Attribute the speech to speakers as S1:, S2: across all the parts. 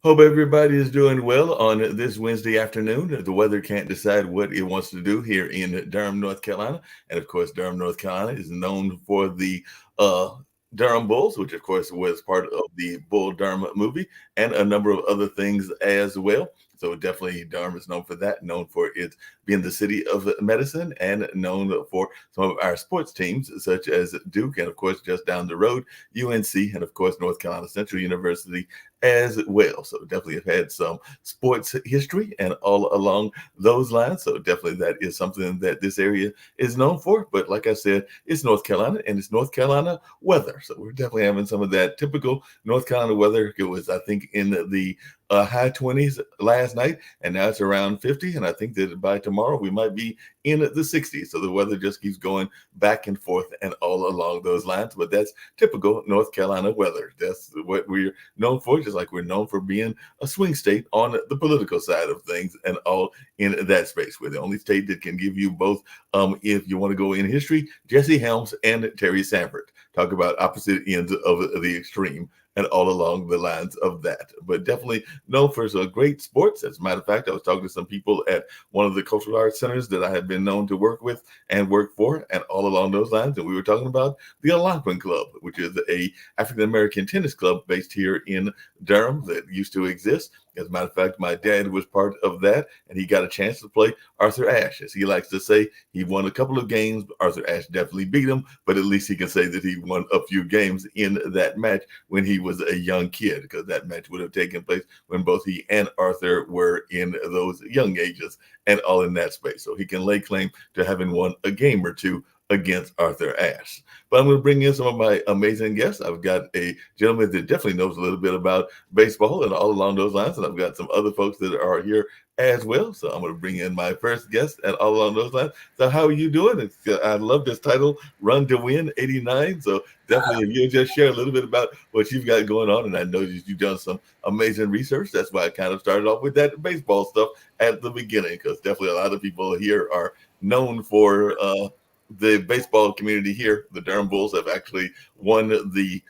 S1: Hope everybody is doing well on this Wednesday afternoon. The weather can't decide what it wants to do here in Durham, North Carolina. And of course, Durham, North Carolina is known for the uh, Durham Bulls, which of course was part of the Bull Durham movie, and a number of other things as well. So definitely Durham is known for that, known for it being the city of medicine, and known for some of our sports teams, such as Duke, and of course, just down the road, UNC, and of course, North Carolina Central University as well. So definitely have had some sports history and all along those lines. So definitely that is something that this area is known for. But like I said, it's North Carolina and it's North Carolina weather. So we're definitely having some of that typical North Carolina weather. It was, I think, in the high 20s last night, and now it's around 50. And I think that by tomorrow we might be in the 60s. So the weather just keeps going back and forth and all along those lines. But that's typical North Carolina weather. That's what we're known for, just like we're known for being a swing state on the political side of things and all in that space. We're the only state that can give you both. If you want to go in history, Jesse Helms and Terry Sanford talk about opposite ends of the extreme and all along the lines of that. But definitely known for some great sports. As a matter of fact, I was talking to some people at one of the cultural arts centers that I have been known to work with and work for, and all along those lines. And we were talking about the Algonquin Club, which is a African American tennis club based here in Durham that used to exist. As a matter of fact, my dad was part of that, and he got a chance to play Arthur Ashe. As he likes to say, he won a couple of games. Arthur Ashe definitely beat him, but at least he can say that he won a few games in that match when he was a young kid, because that match would have taken place when both he and Arthur were in those young ages and all in that space. So he can lay claim to having won a game or two against Arthur Ashe. But I'm going to bring in some of my amazing guests. I've got a gentleman that definitely knows a little bit about baseball and all along those lines, and I've got some other folks that are here as well. So I'm going to bring in my first guest and all along those lines. So how are you doing? I love this title, Run to Win 89. So definitely, if you'll just share a little bit about what you've got going on. And I know that you've done some amazing research. That's why I kind of started off with that baseball stuff at the beginning, because definitely a lot of people here are known for the baseball community here. The Durham Bulls have actually won the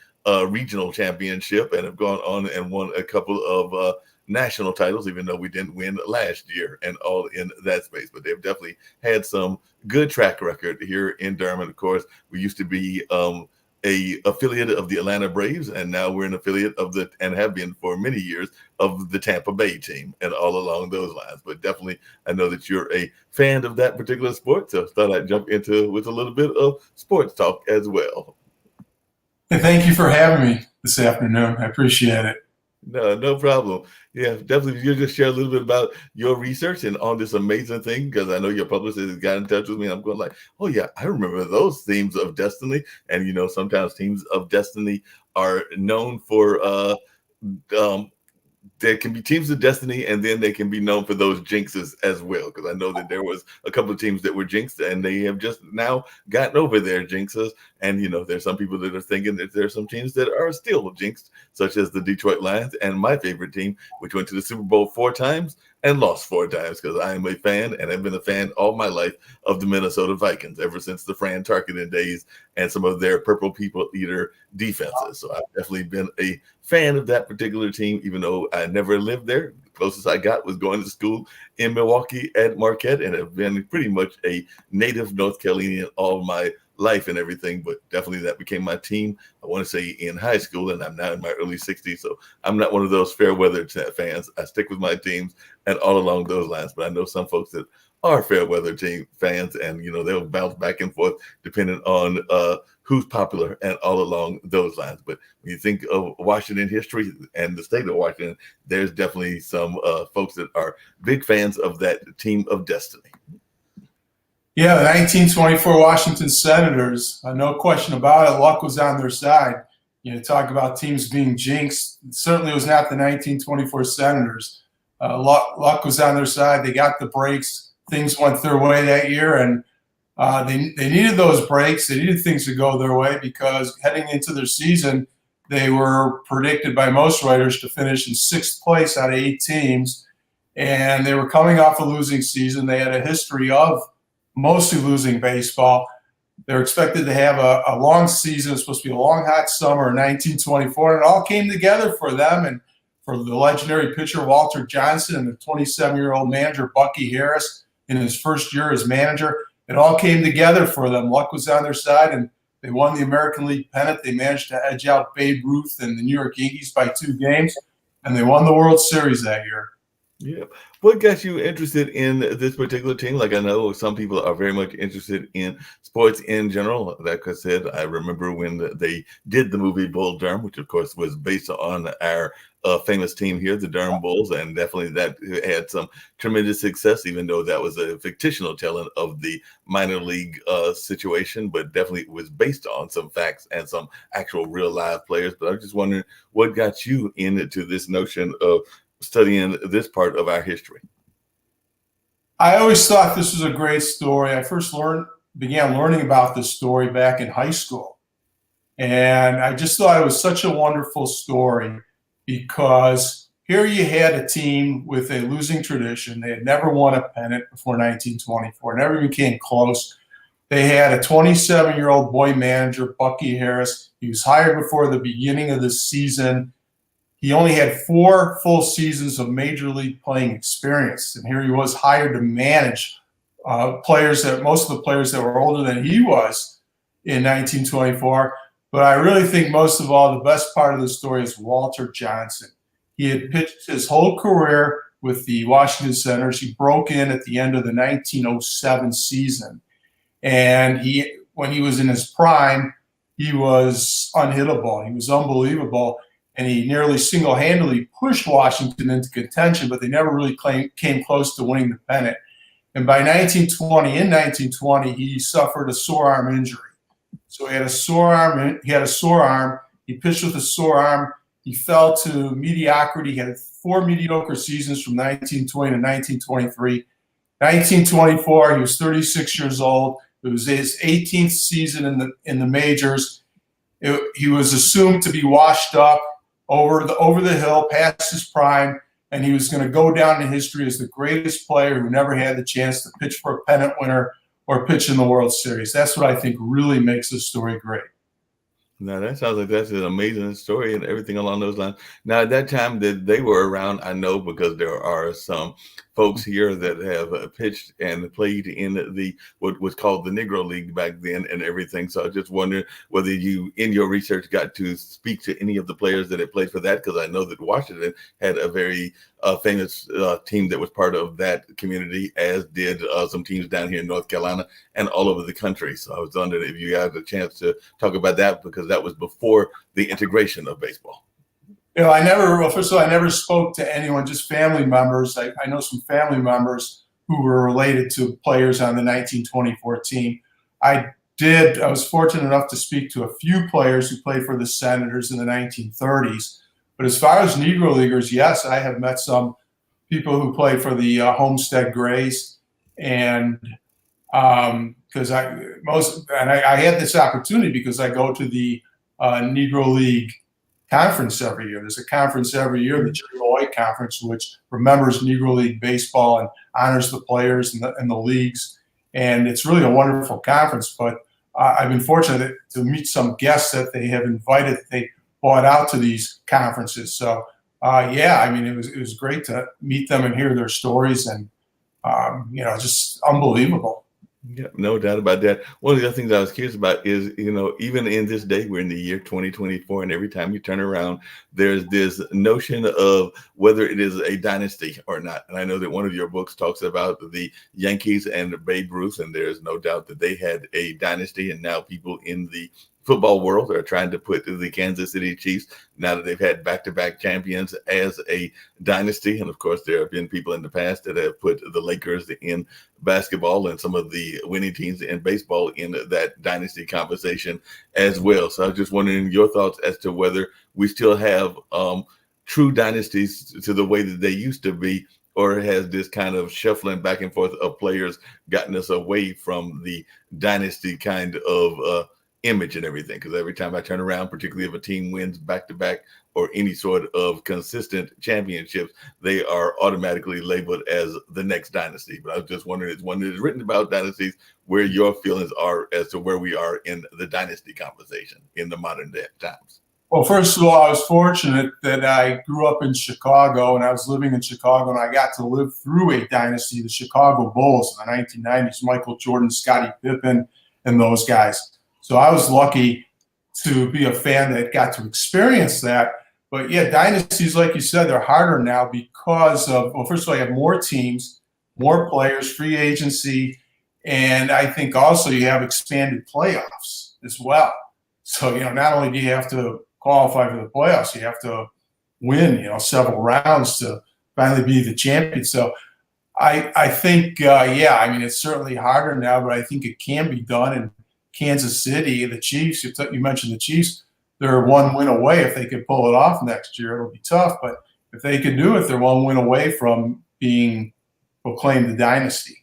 S1: regional championship and have gone on and won a couple of national titles, even though we didn't win last year and all in that space. But they've definitely had some good track record here in Durham. And of course, we used to be a affiliate of the Atlanta Braves, and now we're an affiliate of the, and have been for many years, of the Tampa Bay team and all along those lines. But definitely, I know that you're a fan of that particular sport, so I thought I'd jump into with a little bit of sports talk as well.
S2: Hey, thank you for having me this afternoon. I appreciate it.
S1: No, no problem. Yeah, definitely. If you just share a little bit about your research and on this amazing thing, because I know your publicist has got in touch with me. And I'm going like, oh yeah, I remember those themes of destiny. And sometimes teams of destiny are known for um, there can be teams of destiny, and then they can be known for those jinxes as well. Because I know that there was a couple of teams that were jinxed, and they have just now gotten over their jinxes. And there's some people that are thinking that there's some teams that are still jinxed, such as the Detroit Lions and my favorite team, which went to the Super Bowl 4 times and lost 4 times. Because I am a fan, and I've been a fan all my life of the Minnesota Vikings ever since the Fran Tarkenton days and some of their purple people eater defenses. So I've definitely been a fan of that particular team, even though I never lived there. The closest I got was going to school in Milwaukee at Marquette, and have been pretty much a native North Carolinian all my life and everything. But definitely that became my team, I want to say, in high school, and I'm now in my early 60s. So I'm not one of those fair weather fans. I stick with my teams and all along those lines. But I know some folks that are fair weather team fans, and they'll bounce back and forth depending on who's popular and all along those lines. But when you think of Washington history and the state of Washington, there's definitely some folks that are big fans of that team of destiny.
S2: Yeah, the 1924 Washington Senators, no question about it, luck was on their side. Talk about teams being jinxed. It certainly was not the 1924 Senators. Luck was on their side. They got the breaks. Things went their way that year, and they needed those breaks. They needed things to go their way, because heading into their season, they were predicted by most writers to finish in 6th place out of 8 teams, and they were coming off a losing season. They had a history of mostly losing baseball. They're expected to have a long season. It's supposed to be a long, hot summer in 1924, and it all came together for them. And for the legendary pitcher Walter Johnson and the 27-year-old manager Bucky Harris in his first year as manager. It all came together for them. Luck was on their side, and they won the American League pennant. They managed to edge out Babe Ruth and the New York Yankees by 2 games, and they won the World Series that year.
S1: Yeah. What got you interested in this particular team? Like, I know some people are very much interested in sports in general. Like I said, I remember when they did the movie Bull Durham, which of course was based on our famous team here, the Durham Bulls, and definitely that had some tremendous success, even though that was a fictional telling of the minor league situation, but definitely it was based on some facts and some actual real live players. But I'm just wondering what got you into this notion of studying this part of our history.
S2: I always thought this was a great story. I first began learning about this story back in high school. And I just thought it was such a wonderful story because here you had a team with a losing tradition. They had never won a pennant before 1924, never even came close. They had a 27-year-old boy manager, Bucky Harris. He was hired before the beginning of the season. He only had 4 full seasons of major league playing experience, and here he was hired to manage most of the players that were older than he was in 1924. But I really think most of all, the best part of the story is Walter Johnson. He had pitched his whole career with the Washington Senators. He broke in at the end of the 1907 season, and when he was in his prime, he was unhittable. He was unbelievable. And he nearly single-handedly pushed Washington into contention, but they never really came close to winning the pennant. And by 1920, he suffered a sore arm injury. So he had a sore arm. He pitched with a sore arm. He fell to mediocrity. He had 4 mediocre seasons from 1920 to 1923. 1924, he was 36 years old. It was his 18th season in the majors. He was assumed to be washed up, over the hill, past his prime, and he was going to go down in history as the greatest player who never had the chance to pitch for a pennant winner or pitch in the World Series. That's what I think really makes this story great.
S1: Now, that sounds like that's an amazing story and everything along those lines. Now, at that time that they were around, I know because there are some folks here that have pitched and played in what was called the Negro League back then and everything. So I just wondered whether you, in your research, got to speak to any of the players that had played for that, because I know that Washington had a very famous team that was part of that community, as did some teams down here in North Carolina and all over the country. So I was wondering if you had a chance to talk about that, because that was before the integration of baseball.
S2: I never spoke to anyone, just family members. I know some family members who were related to players on the 1924 team. I was fortunate enough to speak to a few players who played for the Senators in the 1930s. But as far as Negro Leaguers, yes, I have met some people who played for the Homestead Grays, and because I had this opportunity because I go to the Negro League conference every year. There's a conference every year, the Jerry Lloyd Conference, which remembers Negro League baseball and honors the players and the leagues. And it's really a wonderful conference. But I've been fortunate to meet some guests that they have invited, that they brought out to these conferences. So, it was great to meet them and hear their stories, and just unbelievable.
S1: Yeah, no doubt about that. One of the other things I was curious about is, even in this day, we're in the year 2024, and every time you turn around, there's this notion of whether it is a dynasty or not. And I know that one of your books talks about the Yankees and Babe Ruth, and there's no doubt that they had a dynasty, and now people in the football world are trying to put the Kansas City Chiefs, now that they've had back-to-back champions, as a dynasty. And of course, there have been people in the past that have put the Lakers in basketball and some of the winning teams in baseball in that dynasty conversation as well. So I was just wondering your thoughts as to whether we still have true dynasties to the way that they used to be, or has this kind of shuffling back and forth of players gotten us away from the dynasty kind of image and everything? Because every time I turn around, particularly if a team wins back-to-back or any sort of consistent championships, they are automatically labeled as the next dynasty. But I was just wondering, it's one that is written about dynasties, where your feelings are as to where we are in the dynasty conversation in the modern day times.
S2: Well, first of all, I was fortunate that I grew up in Chicago and I was living in Chicago, and I got to live through a dynasty, the Chicago Bulls in the 1990s, Michael Jordan, Scottie Pippen, and those guys. So I was lucky to be a fan that got to experience that. But yeah, dynasties, like you said, they're harder now because of, well, first of all, you have more teams, more players, free agency, and I think also you have expanded playoffs as well. So, not only do you have to qualify for the playoffs, you have to win, several rounds to finally be the champion. So I think, it's certainly harder now, but I think it can be done. In Kansas City, the Chiefs, you mentioned the Chiefs, they're one win away. If they could pull it off next year, it'll be tough. But if they can do it, they're one win away from being proclaimed the dynasty.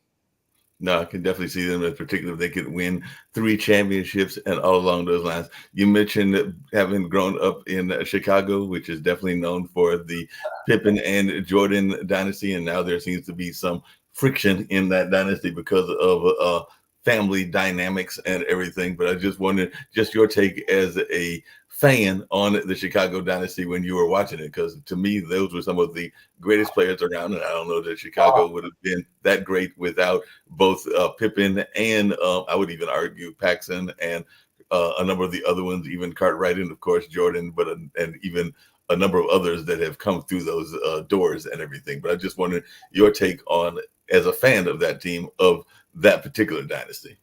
S1: No, I can definitely see them in particular if they could win 3 championships and all along those lines. You mentioned having grown up in Chicago, which is definitely known for the Pippen and Jordan dynasty, and now there seems to be some friction in that dynasty because of family dynamics and everything. But I just wondered, just your take as a fan on the Chicago dynasty when you were watching it, because to me those were some of the greatest players around, and I don't know that Chicago would have been that great without both Pippen and I would even argue Paxson and a number of the other ones, even Cartwright and of course Jordan, but and even a number of others that have come through those doors and everything. But I just wondered your take on, as a fan of that team, of that particular dynasty.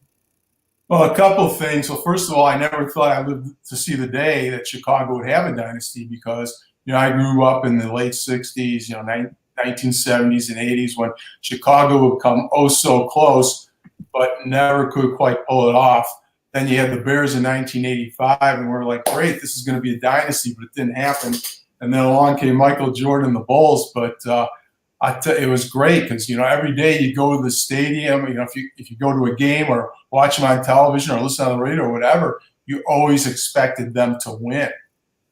S2: Well, a couple of things. So first of all, I never thought I lived to see the day that Chicago would have a dynasty because, I grew up in the late 60s, 1970s and 80s when Chicago would come oh so close, but never could quite pull it off. Then you had the Bears in 1985, and we're like, great, this is going to be a dynasty, but it didn't happen. And then along came Michael Jordan and the Bulls, but it was great because, every day you go to the stadium, if you go to a game or watch them on television or listen on the radio or whatever, you always expected them to win.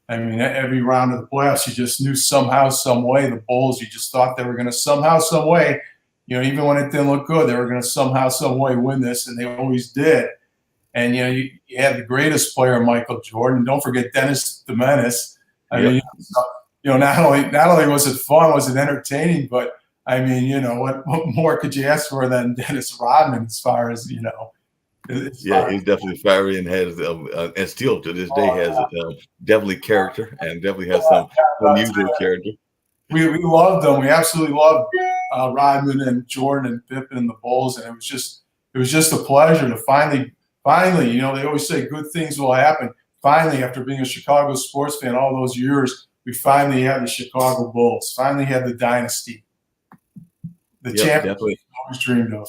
S2: I mean, every round of the playoffs, you just knew somehow, some way, the Bulls, you just thought they were going to somehow, some way, even when it didn't look good, they were going to somehow, some way win this, and they always did. And, you had the greatest player, Michael Jordan. Don't forget Dennis the Menace. I mean, not only was it fun, was it entertaining, but I mean, what more could you ask for than Dennis Rodman as far as, he's
S1: definitely fiery and has, and still to this day has definitely character and definitely has some unusual character.
S2: We loved them. We absolutely loved Rodman and Jordan and Pippen and the Bulls, and it was just a pleasure to finally, they always say good things will happen. Finally, after being a Chicago sports fan all those years, we finally had the Chicago Bulls. Finally had the dynasty. The championship always dreamed of.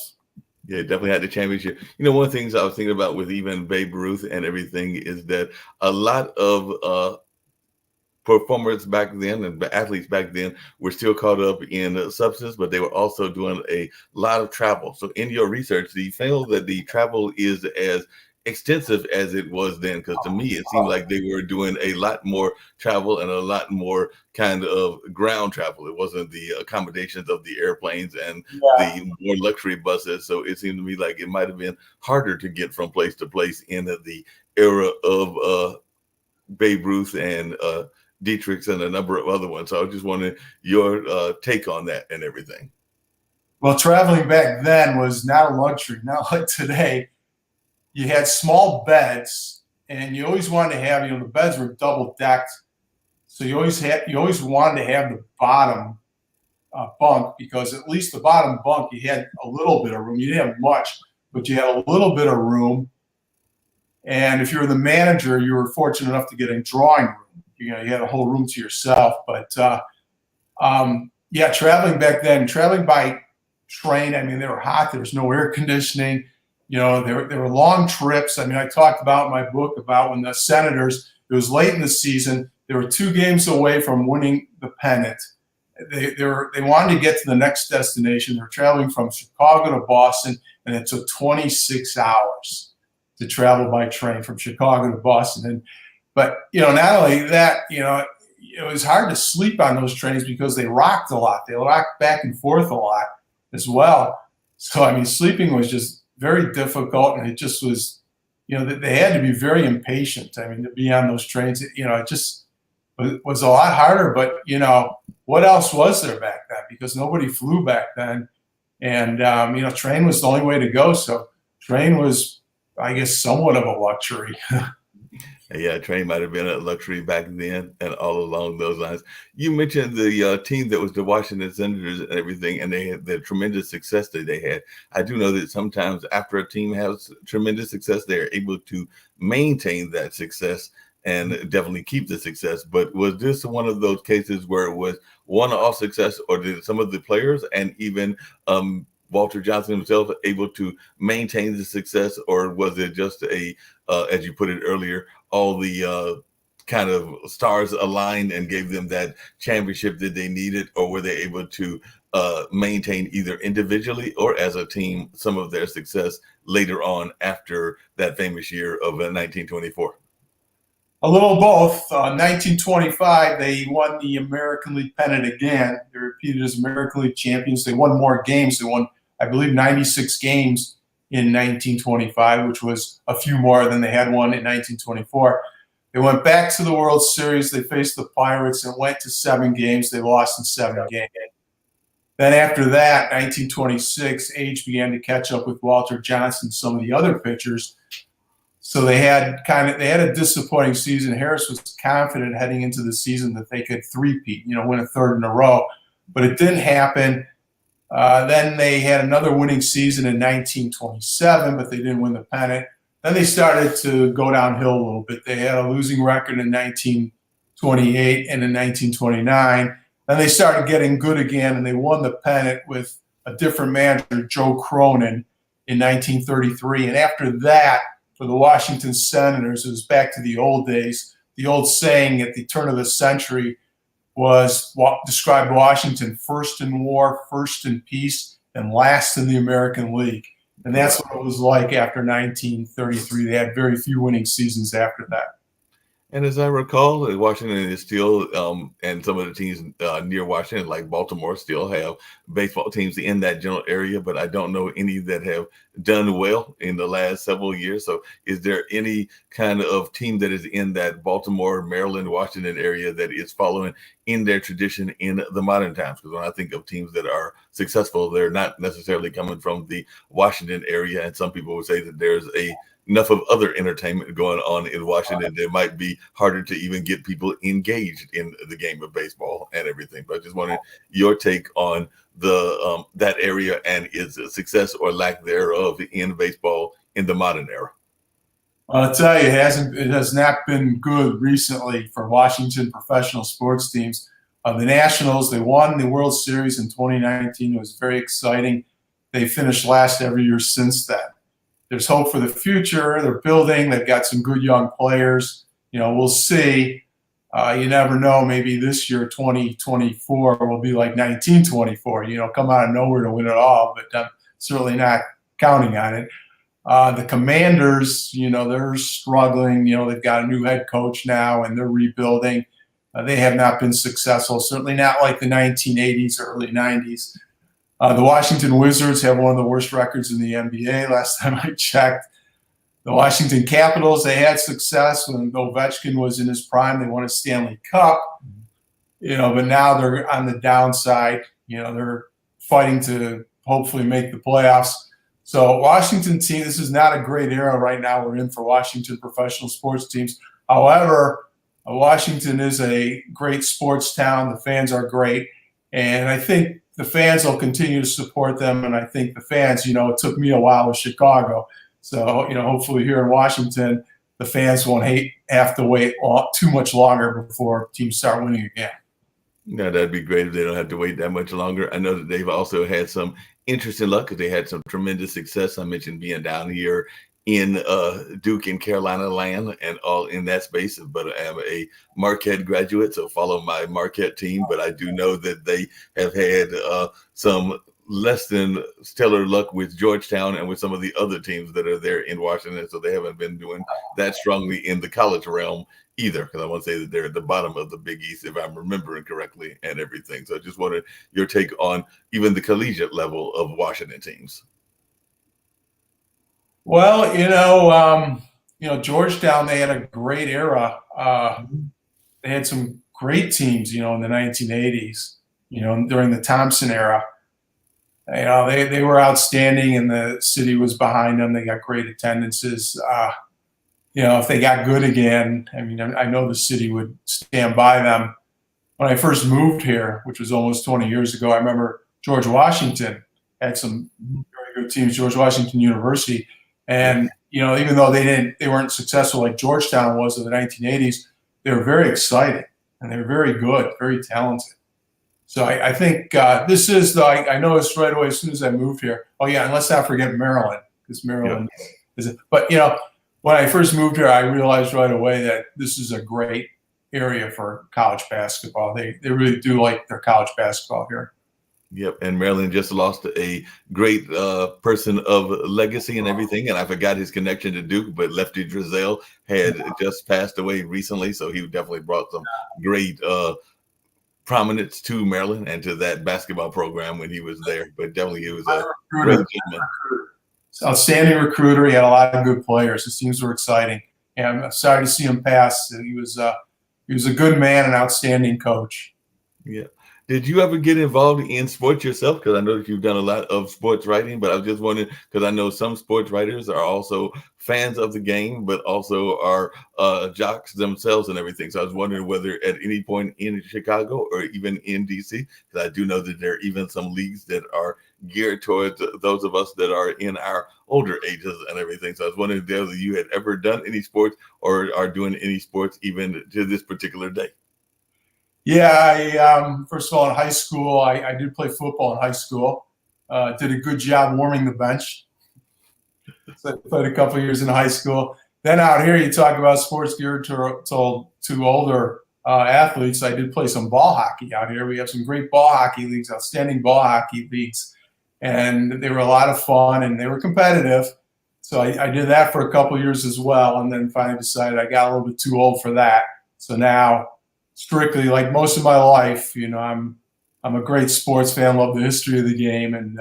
S1: Yeah, definitely had the championship. One of the things I was thinking about with even Babe Ruth and everything is that a lot of performers back then and athletes back then were still caught up in substance, but they were also doing a lot of travel. So in your research, do you feel that the travel is as extensive as it was then? Because to me it seemed like they were doing a lot more travel and a lot more kind of ground travel. It wasn't the accommodations of the airplanes and the more luxury buses. So it seemed to me like it might have been harder to get from place to place in the era of Babe Ruth and Dietrich and a number of other ones. So I was just wondering your take on that and everything.
S2: Well, traveling back then was not a luxury, not like today. You had small beds, and you always wanted to have, the beds were double decked. So you always wanted to have the bottom bunk, because at least the bottom bunk, you had a little bit of room. You didn't have much, but you had a little bit of room. And if you were the manager, you were fortunate enough to get a drawing room. You had a whole room to yourself. But traveling back then, traveling by train, I mean, they were hot. There was no air conditioning. There were long trips. I mean, I talked about in my book about when the Senators, it was late in the season, they were 2 games away from winning the pennant. They wanted to get to the next destination. They were traveling from Chicago to Boston, and it took 26 hours to travel by train from Chicago to Boston. But not only that, it was hard to sleep on those trains because they rocked a lot. They rocked back and forth a lot as well. So, I mean, sleeping was just very difficult, and it just was they had to be very impatient. I mean, to be on those trains, it just was a lot harder. But, what else was there back then? Because nobody flew back then. And, train was the only way to go. So train was, I guess, somewhat of a luxury.
S1: Yeah, train might have been a luxury back then and all along those lines. You mentioned the team that was the Washington Senators and everything, and they had the tremendous success that they had. I do know that sometimes after a team has tremendous success, they're able to maintain that success and definitely keep the success. But was this one of those cases where it was one-off success, or did some of the players and even Walter Johnson himself able to maintain the success, or was it just as you put it earlier, all the kind of stars aligned and gave them that championship that they needed, or were they able to maintain either individually or as a team some of their success later on after that famous year of 1924?
S2: A little both. 1925, they won the American League pennant again. They repeated as American League champions. They won more games. They won, I believe, 96 games in 1925, which was a few more than they had won in 1924. They went back to the World Series. They faced the Pirates and went to 7 games. They lost in 7 games. Then after that, 1926, age began to catch up with Walter Johnson, some of the other pitchers. So they had a disappointing season. Harris was confident heading into the season that they could three-peat, win a third in a row, but it didn't happen. Then they had another winning season in 1927, but they didn't win the pennant. Then they started to go downhill a little bit. They had a losing record in 1928 and in 1929. Then they started getting good again, and they won the pennant with a different manager, Joe Cronin, in 1933. And after that, for the Washington Senators, it was back to the old days. The old saying at the turn of the century was described Washington first in war, first in peace, and last in the American League. And that's what it was like after 1933. They had very few winning seasons after that.
S1: And as I recall, Washington is still, and some of the teams near Washington, like Baltimore, still have baseball teams in that general area, but I don't know any that have done well in the last several years. So is there any kind of team that is in that Baltimore, Maryland, Washington area that is following in their tradition in the modern times? Because when I think of teams that are successful, they're not necessarily coming from the Washington area. And some people would say that there's enough of other entertainment going on in Washington that might be harder to even get people engaged in the game of baseball and everything. But I just wanted your take on the that area and its success or lack thereof in baseball in the modern era.
S2: I'll tell you, it has not been good recently for Washington professional sports teams. The Nationals, they won the World Series in 2019. It was very exciting. They finished last every year since then. There's hope for the future. They're building. They've got some good young players. We'll see. You never know. Maybe this year, 2024, will be like 1924. Come out of nowhere to win it all, but I'm certainly not counting on it. The Commanders, they're struggling. They've got a new head coach now, and they're rebuilding. They have not been successful, certainly not like the 1980s or early 90s. The Washington Wizards have one of the worst records in the NBA last time I checked. The Washington Capitals, they had success when Ovechkin was in his prime. They won a Stanley Cup, but now they're on the downside. They're fighting to hopefully make the playoffs. So Washington team, this is not a great era right now we're in for Washington professional sports teams. However, Washington is a great sports town. The fans are great. And I think the fans will continue to support them. And I think the fans, it took me a while with Chicago. So, hopefully here in Washington, the fans won't have to wait too much longer before teams start winning again.
S1: Yeah, that'd be great if they don't have to wait that much longer. I know that they've also had some interesting luck because they had some tremendous success. I mentioned being down here in Duke and Carolina land and all in that space, but I am a Marquette graduate, so follow my Marquette team. But I do know that they have had some less than stellar luck with Georgetown and with some of the other teams that are there in Washington, so they haven't been doing that strongly in the college realm either, because I want to say that they're at the bottom of the Big East, if I'm remembering correctly, and everything. So I just wanted your take on even the collegiate level of Washington teams.
S2: Well, Georgetown, they had a great era. They had some great teams, in the 1980s, during the Thompson era. They were outstanding, and the city was behind them. They got great attendances. If they got good again, I mean, I know the city would stand by them. When I first moved here, which was almost 20 years ago, I remember George Washington had some very good teams, George Washington University. And, even though they weren't successful like Georgetown was in the 1980s, they were very exciting, and they were very good, very talented. So I think this is I noticed right away as soon as I moved here. Oh yeah, and let's not forget Maryland, because Maryland is it. But when I first moved here, I realized right away that this is a great area for college basketball. They really do like their college basketball here.
S1: Yep, and Maryland just lost a great person of legacy and everything, and I forgot his connection to Duke, but Lefty Driesell had just passed away recently, so he definitely brought some great prominence to Maryland and to that basketball program when he was there. But definitely he was a great gentleman.
S2: Outstanding recruiter. He had a lot of good players. His teams were exciting. And I'm sorry to see him pass. He was a good man, an outstanding coach.
S1: Yeah. Did you ever get involved in sports yourself? Because I know that you've done a lot of sports writing, but I was just wondering, because I know some sports writers are also fans of the game, but also are jocks themselves and everything. So I was wondering whether at any point in Chicago or even in DC, because I do know that there are even some leagues that are geared towards those of us that are in our older ages and everything. So I was wondering whether you had ever done any sports or are doing any sports even to this particular day.
S2: Yeah, first of all, in high school, I did play football in high school. Did a good job warming the bench. So I played a couple of years in high school. Then out here, you talk about sports geared to older athletes. I did play some ball hockey out here. We have some great ball hockey leagues, outstanding ball hockey leagues, and they were a lot of fun and they were competitive. So I did that for a couple of years as well, and then finally decided I got a little bit too old for that. So now, strictly, like most of my life, I'm a great sports fan, love the history of the game, and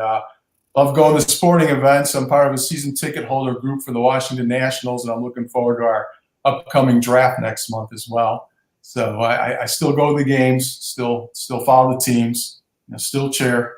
S2: love going to sporting events. I'm part of a season ticket holder group for the Washington Nationals, and I'm looking forward to our upcoming draft next month as well. So I still go to the games, still follow the teams, still cheer.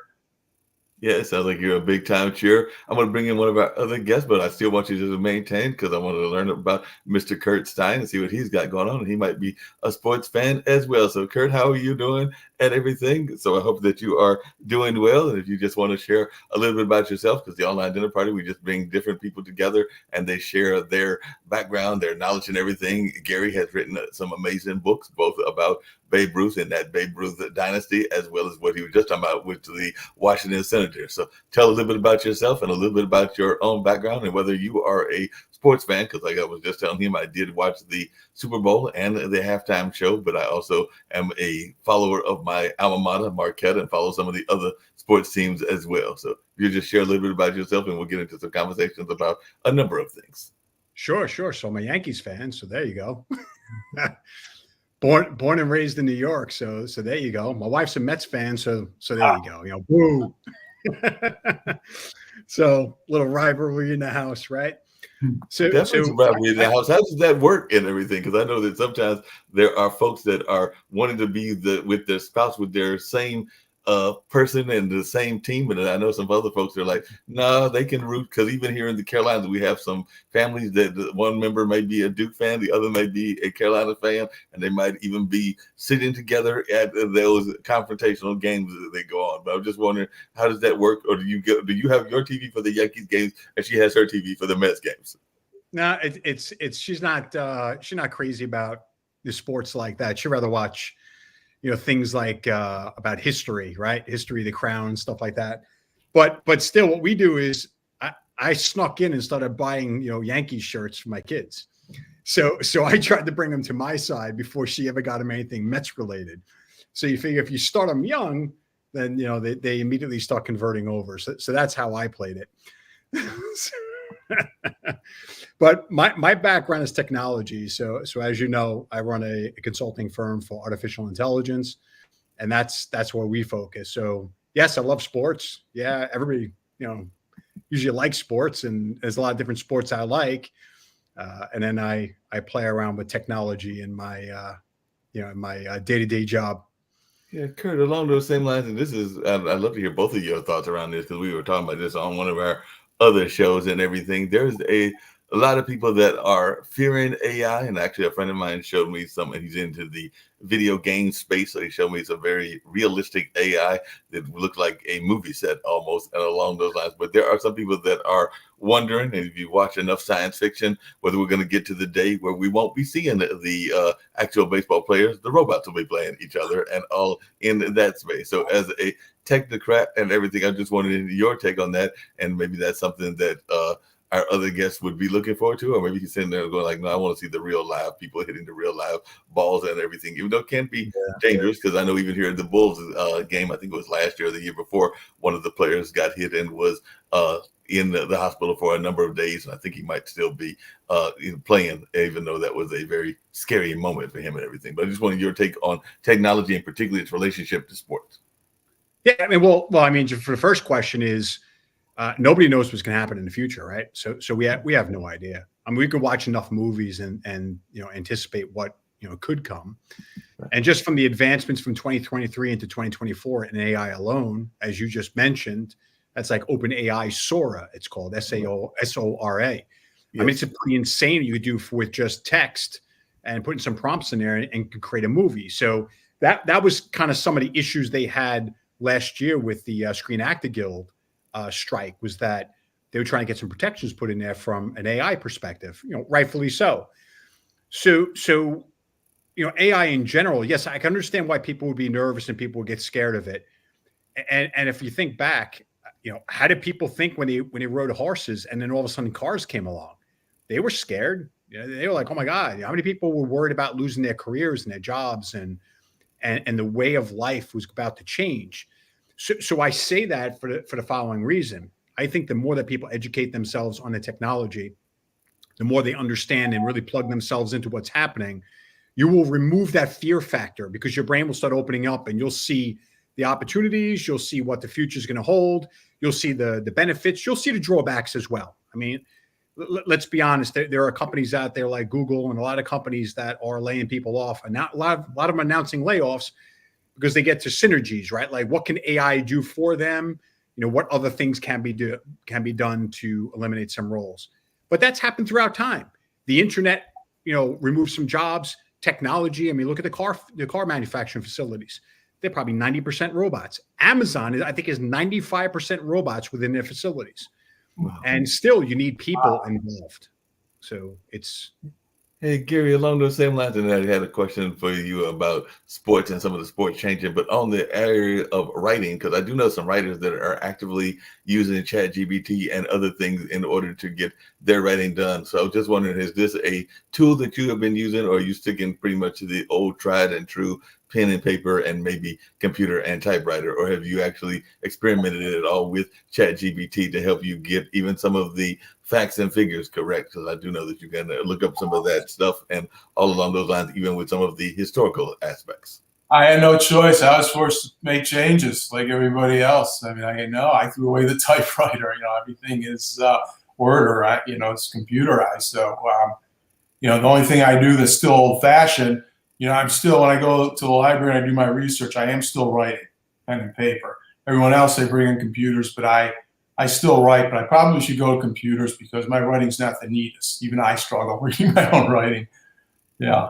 S1: Yeah, it sounds like you're a big time cheer. I'm going to bring in one of our other guests, but I still want you to maintain, because I want to learn about Mr. Kurt Stein and see what he's got going on. And he might be a sports fan as well. So, Kurt, how are you doing and everything? So I hope that you are doing well. And if you just want to share a little bit about yourself, because the online dinner party, we just bring different people together and they share their background, their knowledge and everything. Gary has written some amazing books, both about Babe Ruth and that Babe Ruth dynasty, as well as what he was just talking about with the Washington Senators. So tell a little bit about yourself and a little bit about your own background and whether you are a sports fan, because like I was just telling him, I did watch the Super Bowl and the halftime show, but I also am a follower of my alma mater, Marquette, and follow some of the other sports teams as well. So you just share a little bit about yourself and we'll get into some conversations about a number of things.
S3: Sure. So I'm a Yankees fan. So there you go. Born and raised in New York, so there you go. My wife's a Mets fan, so there you go. Boo. So little rivalry in the house, right?
S1: So rivalry in the house. How does that work and everything? Because I know that sometimes there are folks that are wanting to be with their spouse with their same person and the same team, and I know some other folks are like, no, they can root, because even here in the Carolinas, we have some families that one member may be a Duke fan, the other may be a Carolina fan, and they might even be sitting together at those confrontational games that they go on. But I'm just wondering, how does that work? Or do you have your TV for the Yankees games and she has her TV for the Mets games?
S3: No, she's not crazy about the sports like that. She'd rather watch things like about history, right? History of the crown, stuff like that. But still, what we do is I snuck in and started buying, Yankees shirts for my kids. So I tried to bring them to my side before she ever got them anything Mets related. So you figure if you start them young, then, they immediately start converting over. So that's how I played it. But my background is technology. So as you know, I run a consulting firm for artificial intelligence, and that's where we focus. So yes, I love sports. Yeah, everybody, usually likes sports, and there's a lot of different sports I like. And then I play around with technology in my in my day-to-day job.
S1: Yeah, Kurt, along those same lines, and this is, I'd love to hear both of your thoughts around this because we were talking about this on one of our other shows and everything. There's a lot of people that are fearing AI, and actually, a friend of mine showed me some, and he's into the video game space. So he showed me some very realistic AI that looked like a movie set almost, and along those lines. But there are some people that are wondering, and if you watch enough science fiction, whether we're going to get to the day where we won't be seeing the actual baseball players, the robots will be playing each other, and all in that space. So as a technocrat and everything, I just wanted your take on that, and maybe that's something that our other guests would be looking forward to, or maybe he's sitting there going like, no, I want to see the real live people hitting the real live balls and everything, even though it can be dangerous. Because I know even here at the Bulls game, I think it was last year or the year before, one of the players got hit and was in the hospital for a number of days. And I think he might still be playing, even though that was a very scary moment for him and everything. But I just wanted your take on technology and particularly its relationship to sports.
S3: Yeah, I mean, well, I mean, for the first question is, nobody knows what's going to happen in the future, right? So we have no idea. I mean, we could watch enough movies and anticipate what could come. And just from the advancements from 2023 into 2024 in AI alone, as you just mentioned, that's like OpenAI Sora. It's called SORA. Yes. I mean, it's a pretty insane you could do with just text and putting some prompts in there and could create a movie. So that was kind of some of the issues they had last year with the Screen Actor Guild strike, was that they were trying to get some protections put in there from an AI perspective, rightfully so. So AI in general, yes, I can understand why people would be nervous and people would get scared of it. And if you think back, how did people think when they rode horses and then all of a sudden cars came along? They were scared. They were like, oh my God, how many people were worried about losing their careers and their jobs and the way of life was about to change. So I say that for the following reason. I think the more that people educate themselves on the technology, the more they understand and really plug themselves into what's happening, you will remove that fear factor because your brain will start opening up and you'll see the opportunities, you'll see what the future is going to hold, you'll see the benefits, you'll see the drawbacks as well. I mean, let's be honest, there are companies out there like Google and a lot of companies that are laying people off, and not a lot of them announcing layoffs because they get to synergies, right? Like, what can AI do for them? What other things can be done to eliminate some roles? But that's happened throughout time. The internet, removed some jobs. Technology. I mean, look at the car manufacturing facilities. They're probably 90% robots. Amazon, I think, is 95% robots within their facilities. Wow. And still, you need people involved. So it's.
S1: Hey, Gary, along those same lines, and I had a question for you about sports and some of the sports changing, but on the area of writing, because I do know some writers that are actively using ChatGPT and other things in order to get their writing done. So I was just wondering, is this a tool that you have been using, or are you sticking pretty much to the old tried and true pen and paper and maybe computer and typewriter, or have you actually experimented at all with ChatGPT to help you get even some of the facts and figures correct? Because I do know that you can look up some of that stuff and all along those lines, even with some of the historical aspects.
S2: I had no choice. I was forced to make changes like everybody else. I mean, I threw away the typewriter. Everything is Word or it's computerized. So the only thing I do that's still old fashioned. I'm still, when I go to the library and I do my research, I am still writing pen and paper. Everyone else, they bring in computers, but I still write, but I probably should go to computers because my writing's not the neatest. Even I struggle reading my own writing. Yeah.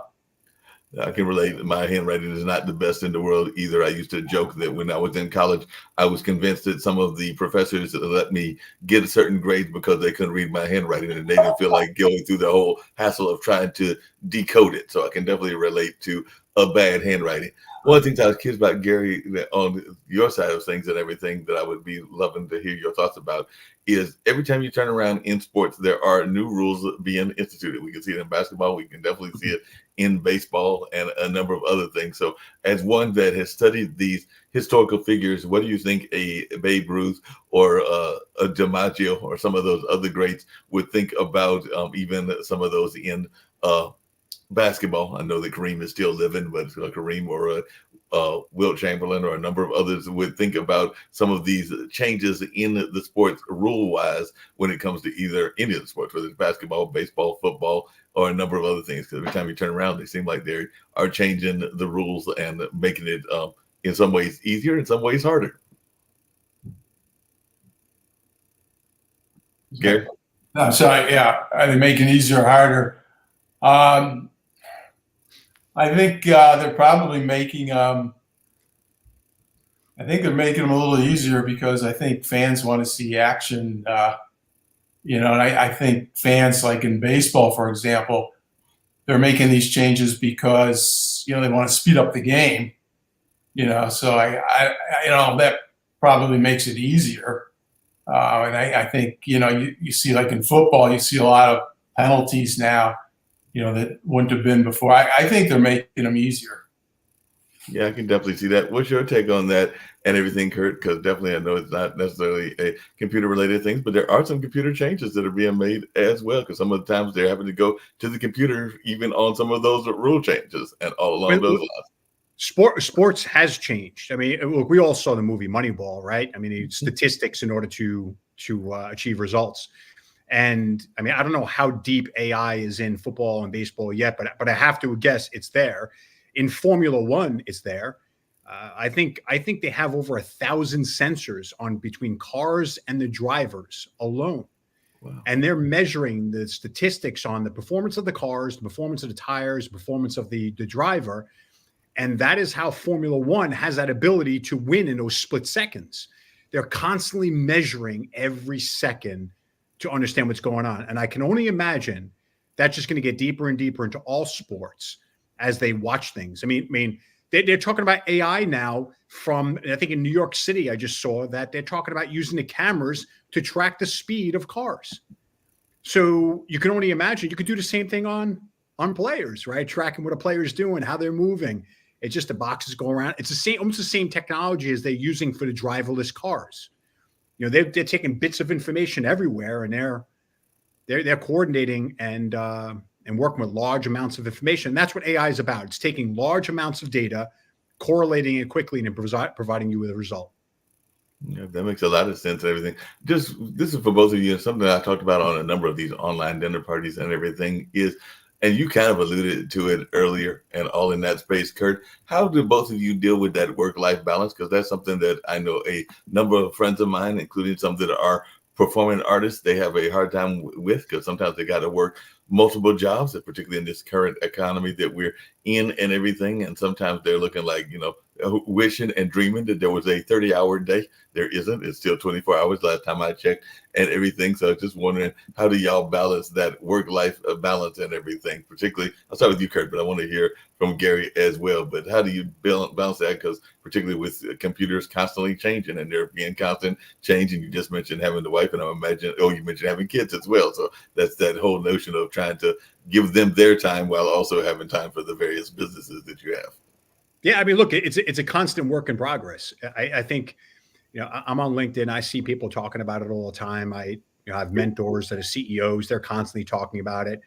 S1: I can relate. My handwriting is not the best in the world either. I used to joke that when I was in college, I was convinced that some of the professors let me get certain grades because they couldn't read my handwriting and they didn't feel like going through the whole hassle of trying to decode it. So I can definitely relate to a bad handwriting. One of the things I was curious about, Gary, that on your side of things and everything that I would be loving to hear your thoughts about is every time you turn around in sports, there are new rules being instituted. We can see it in basketball. We can definitely see it in baseball and a number of other things. So as one that has studied these historical figures, what do you think a Babe Ruth or a DiMaggio or some of those other greats would think about even some of those in basketball? I know that Kareem is still living, but Kareem or Wilt Chamberlain or a number of others would think about some of these changes in the sports rule-wise when it comes to either any of the sports, whether it's basketball, baseball, football, or a number of other things. Because every time you turn around, they seem like they are changing the rules and making it in some ways easier, in some ways harder. Gary?
S2: I'm sorry. Yeah, are they making it easier or harder? I think they're probably making. I think they're making them a little easier because I think fans want to see action. And I think fans, like in baseball, for example, they're making these changes because they want to speed up the game. So I that probably makes it easier. And I think you see, like in football, you see a lot of penalties now, that wouldn't have been before. I think they're making them easier.
S1: Yeah, I can definitely see that. What's your take on that and everything, Kurt? Because definitely I know it's not necessarily a computer-related thing, but there are some computer changes that are being made as well, because some of the times they're having to go to the computer even on some of those rule changes and all along those lines.
S3: Sports has changed. I mean, look, we all saw the movie Moneyball, right? I mean, statistics in order to achieve results. And I mean, I don't know how deep AI is in football and baseball yet, but I have to guess it's there. In Formula One, it's there. I think they have over 1,000 sensors on between cars and the drivers alone. Wow. And they're measuring the statistics on the performance of the cars, the performance of the tires, the performance of the driver. And that is how Formula One has that ability to win in those split seconds. They're constantly measuring every second to understand what's going on. And I can only imagine that's just going to get deeper and deeper into all sports as they watch things. I mean, they're talking about AI now from, I think in New York City, I just saw that they're talking about using the cameras to track the speed of cars. So you can only imagine you could do the same thing on players, right? Tracking what a player is doing, how they're moving. It's just the boxes go around. It's the same, almost the same technology as they're using for the driverless cars. They're taking bits of information everywhere, and they're coordinating and working with large amounts of information. And that's what AI is about. It's taking large amounts of data, correlating it quickly, and providing you with a result.
S1: Yeah, that makes a lot of sense and everything. This is for both of you. Something I talked about on a number of these online dinner parties and everything is, and you kind of alluded to it earlier and all in that space, Kurt, how do both of you deal with that work-life balance? Because that's something that I know a number of friends of mine, including some that are performing artists, they have a hard time with, because sometimes they got to work multiple jobs, and particularly in this current economy that we're in and everything. And sometimes they're looking like, wishing and dreaming that there was a 30-hour day. There isn't. It's still 24 hours last time I checked and everything. So just wondering, how do y'all balance that work-life balance and everything? Particularly, I'll start with you, Kurt, but I want to hear from Gary as well. But how do you balance that? Because particularly with computers constantly changing and there being constant change, and you just mentioned having the wife, and I imagine, you mentioned having kids as well. So that's that whole notion of trying to give them their time while also having time for the various businesses that you have.
S3: Yeah, I mean, look, it's a constant work in progress. I think, I'm on LinkedIn. I see people talking about it all the time. I have mentors that are CEOs. They're constantly talking about it.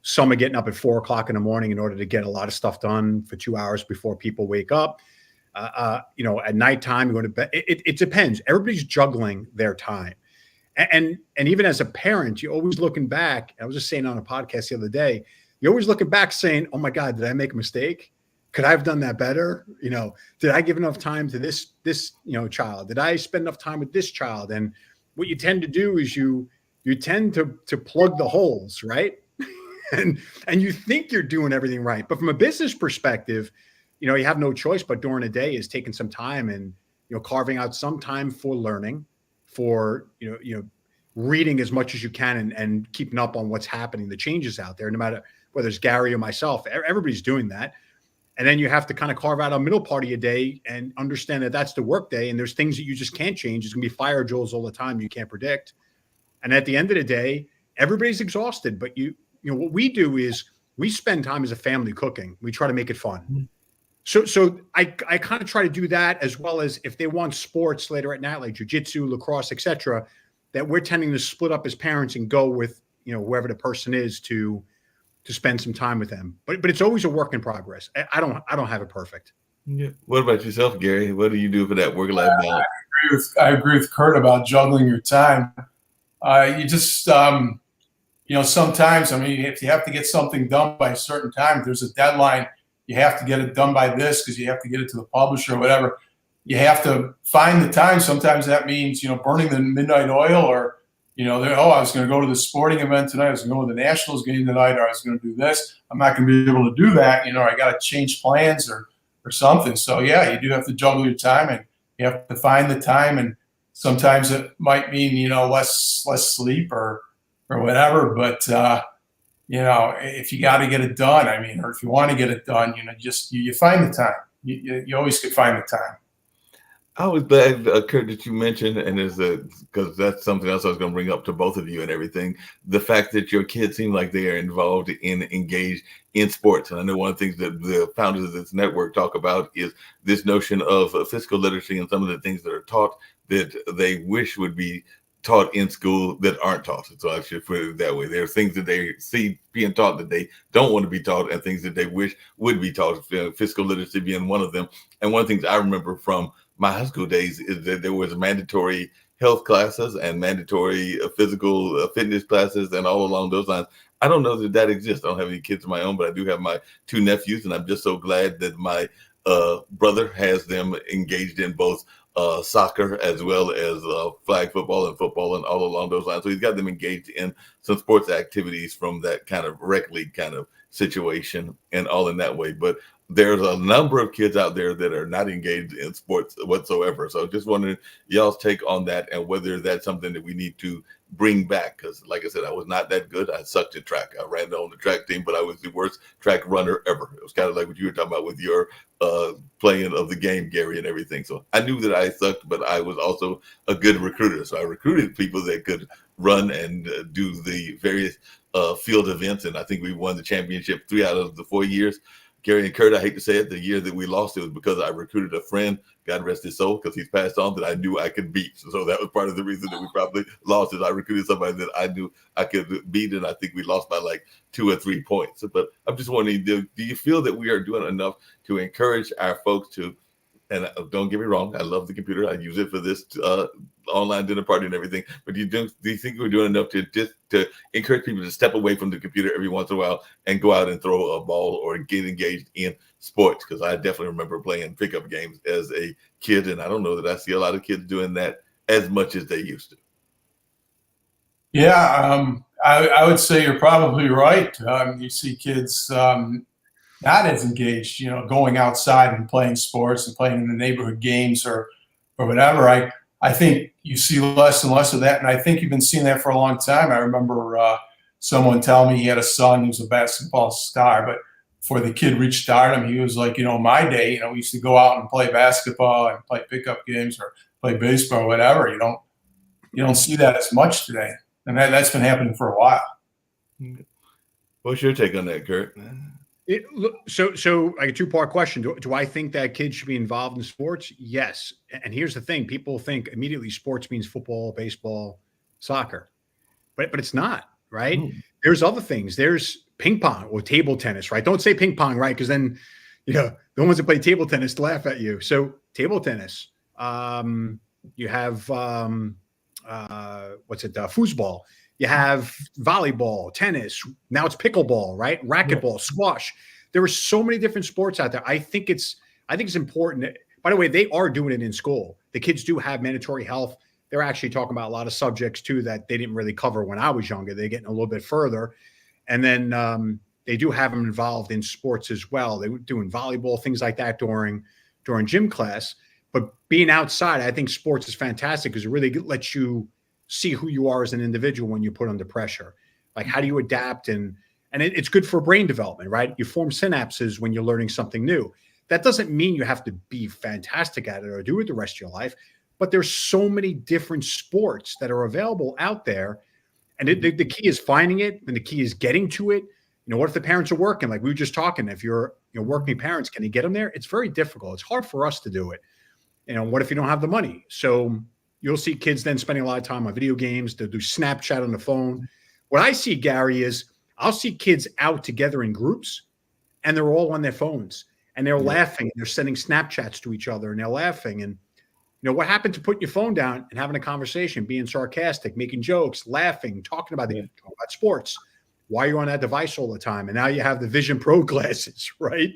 S3: Some are getting up at 4 o'clock in the morning in order to get a lot of stuff done for 2 hours before people wake up. At nighttime, you go to bed. It depends. Everybody's juggling their time. And even as a parent, you're always looking back. I was just saying on a podcast the other day, you're always looking back saying, oh my God, did I make a mistake? Could I have done that better? Did I give enough time to this child? Did I spend enough time with this child? And what you tend to do is you tend to plug the holes, right? and you think you're doing everything right. But from a business perspective, you have no choice but during the day is taking some time and, carving out some time for learning, for, reading as much as you can and keeping up on what's happening, the changes out there, no matter whether it's Gary or myself, everybody's doing that. And then you have to kind of carve out a middle part of your day and understand that that's the work day. And there's things that you just can't change. It's going to be fire drills all the time you can't predict. And at the end of the day, everybody's exhausted. But what we do is we spend time as a family cooking. We try to make it fun. Mm-hmm. So I kind of try to do that, as well as if they want sports later at night, like jiu-jitsu, lacrosse, etc., that we're tending to split up as parents and go with, whoever the person is to spend some time with them. But it's always a work in progress. I don't have it perfect.
S1: Yeah. What about yourself, Gary? What do you do for that work-life balance?
S2: I agree with Kurt about juggling your time. You just, sometimes, I mean, if you have to get something done by a certain time, if there's a deadline, you have to get it done by this because you have to get it to the publisher or whatever. You have to find the time. Sometimes that means, burning the midnight oil or, I was going to go to the sporting event tonight. I was going to go to the Nationals game tonight, or I was going to do this. I'm not going to be able to do that. I got to change plans or something. So, yeah, you do have to juggle your time and you have to find the time. And sometimes it might mean, less sleep or whatever. But, if you got to get it done, I mean, or if you want to get it done, you find the time. You always could find the time.
S1: I was glad, Kurt, that you mentioned, and because that's something else I was going to bring up to both of you and everything, the fact that your kids seem like they are involved in, engaged in sports. And I know one of the things that the founders of this network talk about is this notion of physical literacy and some of the things that are taught that they wish would be taught in school that aren't taught. So I should put it that way. There are things that they see being taught that they don't want to be taught, and things that they wish would be taught, physical literacy being one of them. And one of the things I remember from my high school days is that there was mandatory health classes and mandatory physical fitness classes and all along those lines. I don't know that exists. I don't have any kids of my own, but I do have my two nephews, and I'm just so glad that my brother has them engaged in both soccer as well as flag football and all along those lines. So he's got them engaged in some sports activities from that kind of rec league kind of situation and all in that way. But there's a number of kids out there that are not engaged in sports whatsoever. So just wondering y'all's take on that and whether that's something that we need to bring back. Because like I said, I was not that good. I sucked at track. I ran on the track team, but I was the worst track runner ever. It was kind of like what you were talking about with your playing of the game, Gary, and everything. So I knew that I sucked, but I was also a good recruiter. So I recruited people that could run and do the various field events. And I think we won the championship 3 out of the 4 years. Gary and Kurt, I hate to say it, the year that we lost, it was because I recruited a friend, God rest his soul, because he's passed on, that I knew I could beat. So that was part of the reason that we probably lost, is I recruited somebody that I knew I could beat, and I think we lost by like 2 or 3 points. But I'm just wondering, do you feel that we are doing enough to encourage our folks to, and don't get me wrong, I love the computer. I use it for this online dinner party and everything. But do you think we're doing enough to encourage people to step away from the computer every once in a while and go out and throw a ball or get engaged in sports? Because I definitely remember playing pickup games as a kid, and I don't know that I see a lot of kids doing that as much as they used to.
S2: Yeah, I would say you're probably right. You see kids not as engaged, going outside and playing sports and playing in the neighborhood games or whatever. I think you see less and less of that, and I think you've been seeing that for a long time. I remember someone telling me he had a son who's a basketball star, but before the kid reached stardom, he was like, my day, we used to go out and play basketball and play pickup games or play baseball or whatever. You don't see that as much today, and that's been happening for a while.
S1: What's your take on that, Kurt?
S3: So like a two-part question. Do I think that kids should be involved in sports? Yes. And here's the thing. People think immediately sports means football, baseball, soccer, but it's not, right? There's other things. There's ping pong or table tennis, right? Don't say ping pong, right? Because then, the ones that play table tennis laugh at you. So table tennis, you have, foosball. You have volleyball, tennis. Now it's pickleball, right? Racquetball, squash. There are so many different sports out there. I think it's important. By the way, they are doing it in school. The kids do have mandatory health. They're actually talking about a lot of subjects too that they didn't really cover when I was younger. They're getting a little bit further. And then they do have them involved in sports as well. They were doing volleyball, things like that during gym class. But being outside, I think sports is fantastic because it really lets you see who you are as an individual when you put under pressure. Like, how do you adapt? And it's good for brain development, right? You form synapses when you're learning something new. That doesn't mean you have to be fantastic at it or do it the rest of your life, but there's so many different sports that are available out there. And the key is finding it, and the key is getting to it. What if the parents are working? Like we were just talking, if you're working parents, can you get them there? It's very difficult. It's hard for us to do it. What if you don't have the money? So you'll see kids then spending a lot of time on video games. They'll do Snapchat on the phone. What I see, Gary, is I'll see kids out together in groups, and they're all on their phones. and they're laughing, and they're sending Snapchats to each other, and they're laughing. And what happened to putting your phone down and having a conversation, being sarcastic, making jokes, laughing, talking about sports? Why are you on that device all the time? And now you have the Vision Pro glasses, right?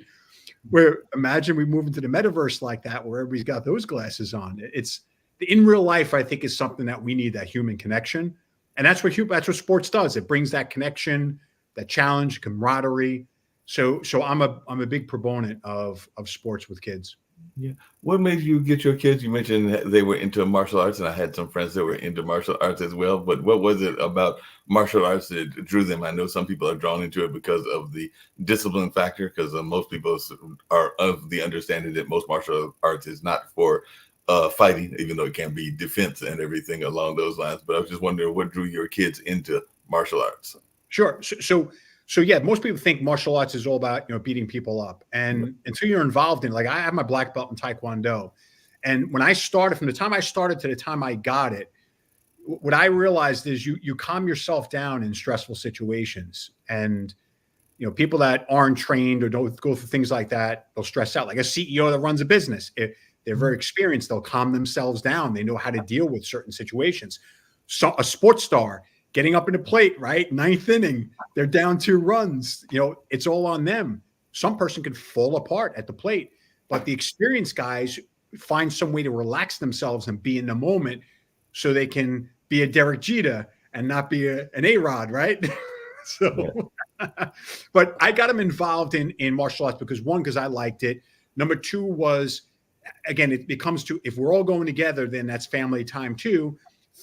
S3: Where imagine we move into the metaverse like that, where everybody's got those glasses on. It's in real life, I think, is something that we need, that human connection. And that's what sports does. It brings that connection, that challenge, camaraderie. So I'm a big proponent of sports with kids.
S1: Yeah. What made you get your kids? You mentioned they were into martial arts, and I had some friends that were into martial arts as well. But what was it about martial arts that drew them? I know some people are drawn into it because of the discipline factor, because most people are of the understanding that most martial arts is not for fighting, even though it can be defense and everything along those lines. But I was just wondering what drew your kids into martial arts.
S3: Sure. So yeah, most people think martial arts is all about, beating people up. And until you're involved in it, like I have my black belt in Taekwondo. And when I started, from the time I started to the time I got it, what I realized is you calm yourself down in stressful situations. And, people that aren't trained or don't go through things like that, they'll stress out. Like a CEO that runs a business, if they're very experienced, they'll calm themselves down. They know how to deal with certain situations. So a sports star getting up in the plate, right? 9th inning, they're down 2 runs. It's all on them. Some person could fall apart at the plate, but the experienced guys find some way to relax themselves and be in the moment so they can be a Derek Jeter and not be an A-Rod, right? But I got them involved in martial arts because I liked it. Number 2 was, again, it becomes to, if we're all going together, then that's family time too.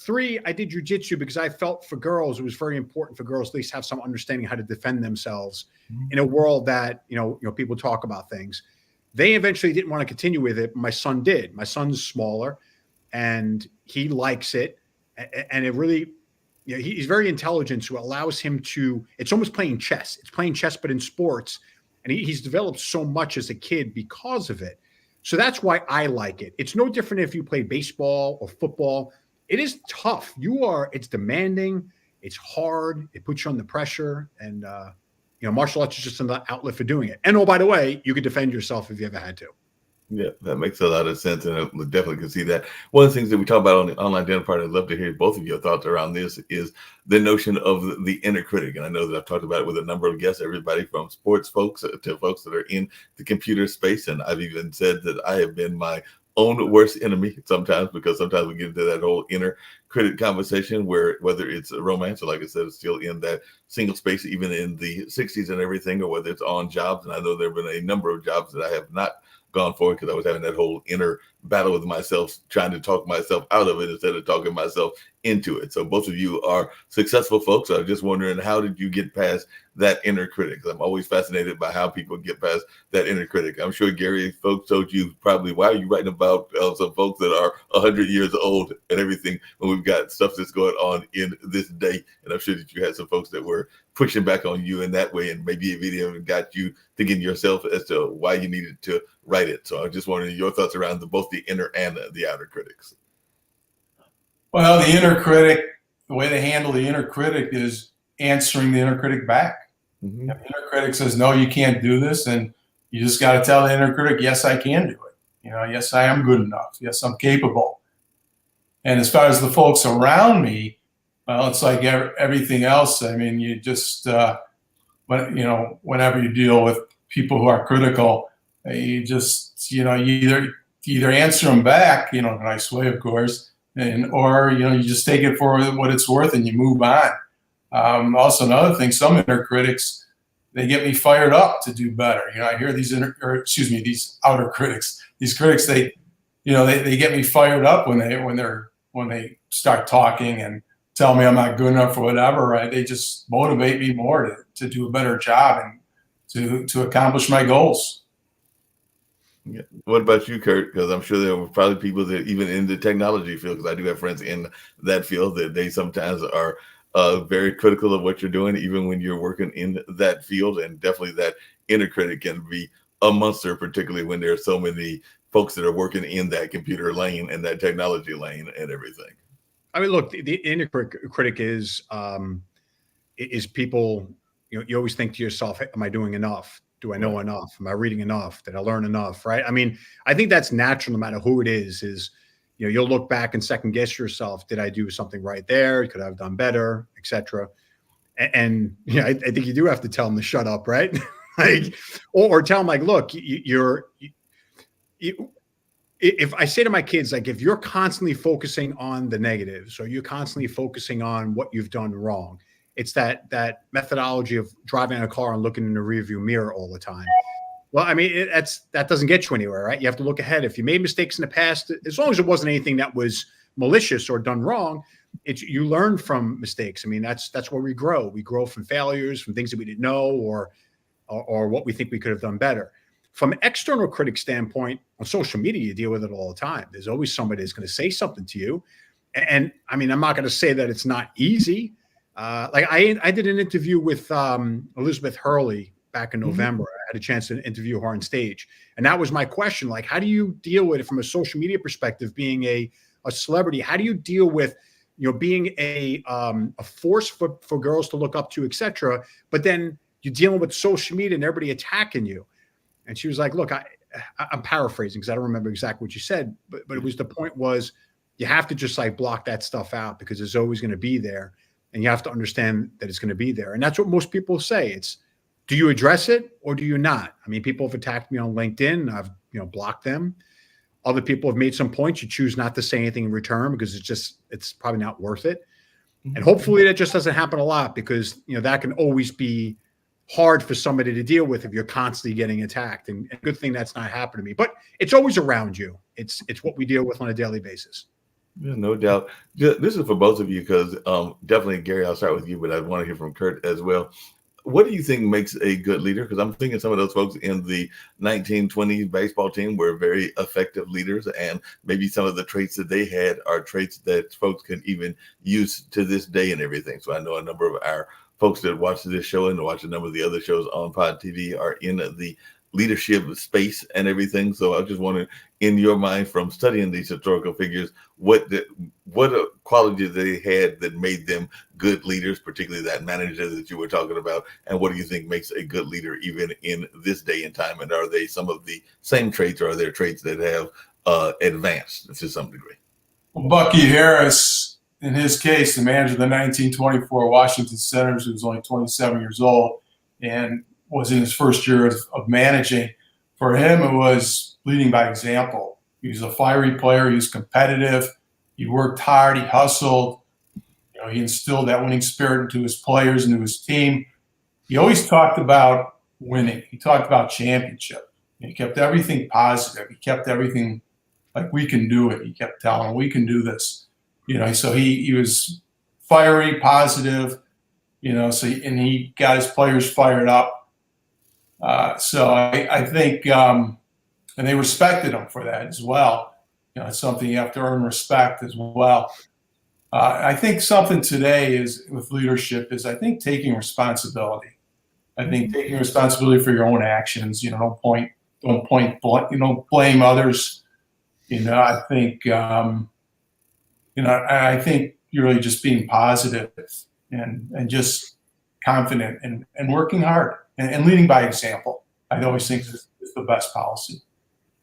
S3: 3, I did jujitsu because I felt for girls, it was very important for girls to at least have some understanding how to defend themselves in a world that, people talk about things. They eventually didn't want to continue with it. My son did. My son's smaller and he likes it. And it really, he's very intelligent. So it allows him to, it's almost playing chess. It's playing chess, but in sports. And he's developed so much as a kid because of it. So that's why I like it. It's no different if you play baseball or football. It is tough. It's demanding. It's hard. It puts you under pressure. And, martial arts is just an outlet for doing it. And, oh, by the way, you could defend yourself if you ever had to.
S1: Yeah, that makes a lot of sense. And I definitely can see that. One of the things that we talk about on the online dinner party, I'd love to hear both of your thoughts around this, is the notion of the inner critic. And I know that I've talked about it with a number of guests, everybody from sports folks to folks that are in the computer space. And I've even said that I have been my own worst enemy sometimes, because sometimes we get into that whole inner critic conversation where, whether it's a romance or, like I said, it's still in that single space, even in the 60s and everything, or whether it's on jobs. And I know there have been a number of jobs that I have not gone for because I was having that whole inner battle with myself, trying to talk myself out of it instead of talking myself into it. So both of you are successful folks. I'm just wondering, how did you get past that inner critic? I'm always fascinated by how people get past that inner critic. I'm sure, Gary, folks told you probably, why are you writing about some folks that are 100 years old and everything when we've got stuff that's going on in this day? And I'm sure that you had some folks that were pushing back on you in that way, and maybe a video got you thinking yourself as to why you needed to write it. So I'm just wondering your thoughts around both the inner and the outer critics.
S2: Well, the inner critic, the way to handle the inner critic is answering the inner critic back.
S1: Mm-hmm.
S2: If the inner critic says, no, you can't do this, and you just got to tell the inner critic, yes, I can do it. Yes, I am good enough. Yes, I'm capable. And as far as the folks around me, well, it's like everything else. I mean, you just, whenever you deal with people who are critical, you just, you either answer them back, in a nice way, of course, or you just take it for what it's worth and you move on. Also, another thing, some inner critics, they get me fired up to do better. I hear these these outer critics, these critics, they get me fired up when they start talking and tell me I'm not good enough or whatever. Right? They just motivate me more to do a better job and to accomplish my goals.
S1: Yeah. What about you, Kurt? Because I'm sure there were probably people that even in the technology field, because I do have friends in that field, that they sometimes are very critical of what you're doing, even when you're working in that field. And definitely that inner critic can be a monster, particularly when there are so many folks that are working in that computer lane and that technology lane and everything.
S3: I mean, look, the inner critic is people, you always think to yourself, hey, am I doing enough? Do I know enough? Am I reading enough? Did I learn enough? Right. I mean, I think that's natural no matter who it is, you'll look back and second guess yourself. Did I do something right there? Could I have done better, etc. And I think you do have to tell them to shut up, right? Like, or tell them like, look, if I say to my kids, like, if you're constantly focusing on the negatives or you're constantly focusing on what you've done wrong, it's that methodology of driving a car and looking in the rearview mirror all the time. Well, I mean, that doesn't get you anywhere, right? You have to look ahead. If you made mistakes in the past, as long as it wasn't anything that was malicious or done wrong, you learn from mistakes. I mean, that's where we grow. We grow from failures, from things that we didn't know, or what we think we could have done better. From an external critic standpoint, on social media, you deal with it all the time. There's always somebody that's going to say something to you. And I mean, I'm not going to say that it's not easy. Like I did an interview with Elizabeth Hurley back in November. I had a chance to interview her on stage. And that was my question. Like, how do you deal with it from a social media perspective, being a celebrity? How do you deal with, being a force for girls to look up to, et cetera, but then you're dealing with social media and everybody attacking you? And she was like, look, I'm paraphrasing because I don't remember exactly what you said, but it was, the point was, you have to just like block that stuff out because it's always going to be there. And you have to understand that it's going to be there. And that's what most people say. It's, do you address it or do you not? I mean, people have attacked me on LinkedIn. I've, blocked them. Other people have made some points. You choose not to say anything in return because it's probably not worth it. And hopefully that just doesn't happen a lot because, that can always be hard for somebody to deal with if you're constantly getting attacked. And good thing that's not happened to me, but it's always around you. It's what we deal with on a daily basis.
S1: Yeah, no doubt. This is for both of you because definitely, Gary, I'll start with you, but I want to hear from Kurt as well. What do you think makes a good leader? Because I'm thinking some of those folks in the 1920s baseball team were very effective leaders, and maybe some of the traits that they had are traits that folks can even use to this day and everything. So I know a number of our folks that watch this show and watch a number of the other shows on Pod TV are in the leadership space and everything. So I just wonder, in your mind, from studying these historical figures, what qualities they had that made them good leaders, particularly that manager that you were talking about, and what do you think makes a good leader even in this day and time? And are they some of the same traits, or are there traits that have advanced to some degree?
S2: Well, Bucky Harris, in his case, the manager of the 1924 Washington Senators, who was only 27 years old and was in his first year of managing. For him, it was leading by example. He was a fiery player. He was competitive. He worked hard. He hustled. He instilled that winning spirit into his players and into his team. He always talked about winning. He talked about championship. He kept everything positive. He kept everything like, we can do it. He kept telling, we can do this. So he was fiery, positive, and he got his players fired up. So I think, and they respected him for that as well. It's something you have to earn respect as well. I think something today is with leadership is, I think, taking responsibility. I think taking responsibility for your own actions. Don't blame others. I think, I think you're really just being positive and just confident and working hard and leading by example. I always think is the best policy.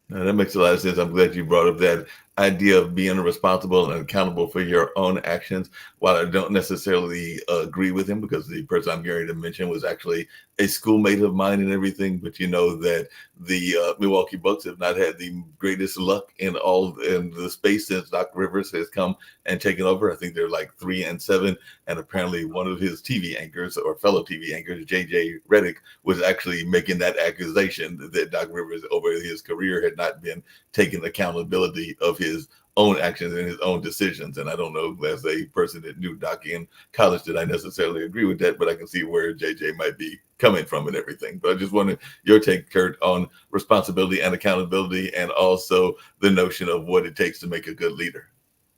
S1: Now, that makes a lot of sense. I'm glad you brought up that idea of being responsible and accountable for your own actions. While I don't necessarily agree with him, because the person I'm going to mention was actually a schoolmate of mine and everything, but that the Milwaukee Bucks have not had the greatest luck in the space since Doc Rivers has come and taken over. I think they're like 3-7, and apparently one of his TV anchors or fellow TV anchors, JJ Redick, was actually making that accusation that Doc Rivers over his career had not been taking accountability of his own actions and his own decisions. And I don't know, as a person that knew Doc in college, that I necessarily agree with that, but I can see where JJ might be coming from and everything. But I just wanted your take, Kurt, on responsibility and accountability, and also the notion of what it takes to make a good leader.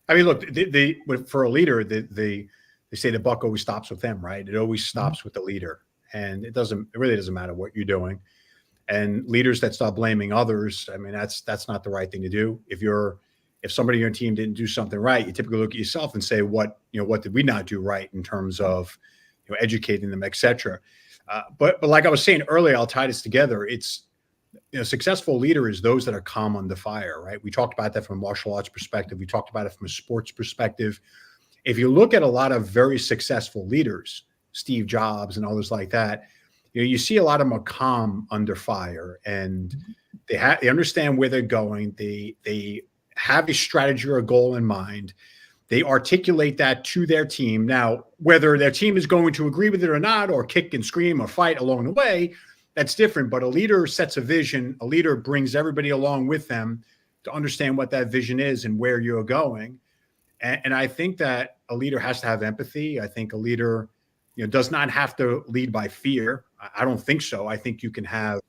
S3: I mean, look, for a leader, they say the buck always stops with them, right? It always stops with the leader, and it really doesn't matter what you're doing. And leaders that start blaming others, I mean, that's not the right thing to do. If somebody on your team didn't do something right, you typically look at yourself and say, what did we not do right in terms of educating them, et cetera. But like I was saying earlier, I'll tie this together. It's, successful leader is those that are calm under fire, right? We talked about that from a martial arts perspective. We talked about it from a sports perspective. If you look at a lot of very successful leaders, Steve Jobs and others like that, you see a lot of them are calm under fire, and they understand where they're going. They have a strategy or a goal in mind. They articulate that to their team. Now, whether their team is going to agree with it or not, or kick and scream or fight along the way, that's different. But a leader sets a vision. A leader brings everybody along with them to understand what that vision is and where you're going. And I think that a leader has to have empathy. I think a leader, does not have to lead by fear. I don't think so. I think you can have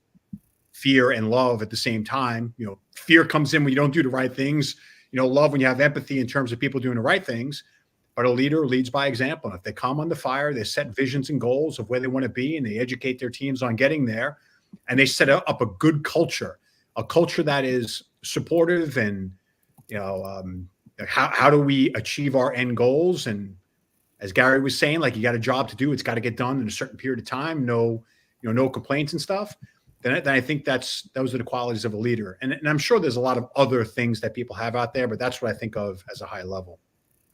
S3: fear and love at the same time. Fear comes in when you don't do the right things. Love when you have empathy in terms of people doing the right things. But a leader leads by example. If they come under fire, they set visions and goals of where they want to be, and they educate their teams on getting there. And they set up a good culture, a culture that is supportive and, how do we achieve our end goals? And as Gary was saying, like, you got a job to do. It's got to get done in a certain period of time. No complaints and stuff. Then I think those are the qualities of a leader. And I'm sure there's a lot of other things that people have out there, but that's what I think of as a high level.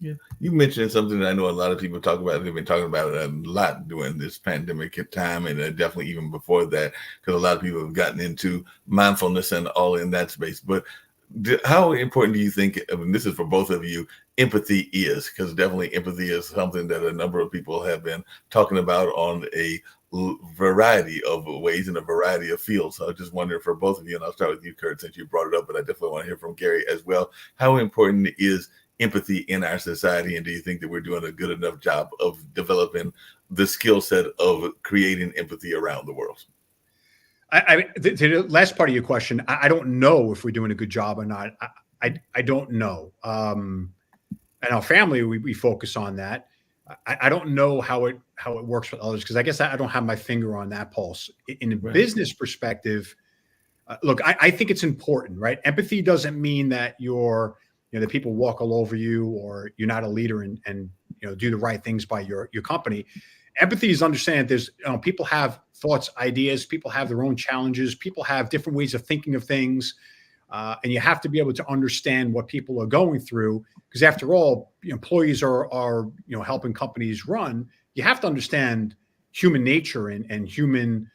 S1: Yeah, you mentioned something that I know a lot of people talk about. They've been talking about it a lot during this pandemic time, and definitely even before that, because a lot of people have gotten into mindfulness and all in that space. But how important do you think, and this is for both of you, empathy is? Because definitely empathy is something that a number of people have been talking about on a variety of ways in a variety of fields. So I just wonder for both of you, and I'll start with you, Kurt, since you brought it up, but I definitely want to hear from Gary as well. How important is empathy in our society, and do you think that we're doing a good enough job of developing the skill set of creating empathy around the world?
S3: To the last part of your question, I don't know if we're doing a good job or not. I don't know. And our family, we focus on that. I don't know how it works with others, because I guess I don't have my finger on that pulse. In a business perspective, look, I think it's important, right? Empathy doesn't mean that that people walk all over you, or you're not a leader and do the right things by your company. Empathy is understanding there's people have thoughts, ideas, people have their own challenges, people have different ways of thinking of things, and you have to be able to understand what people are going through, because after all, employees are helping companies run. You have to understand human nature and human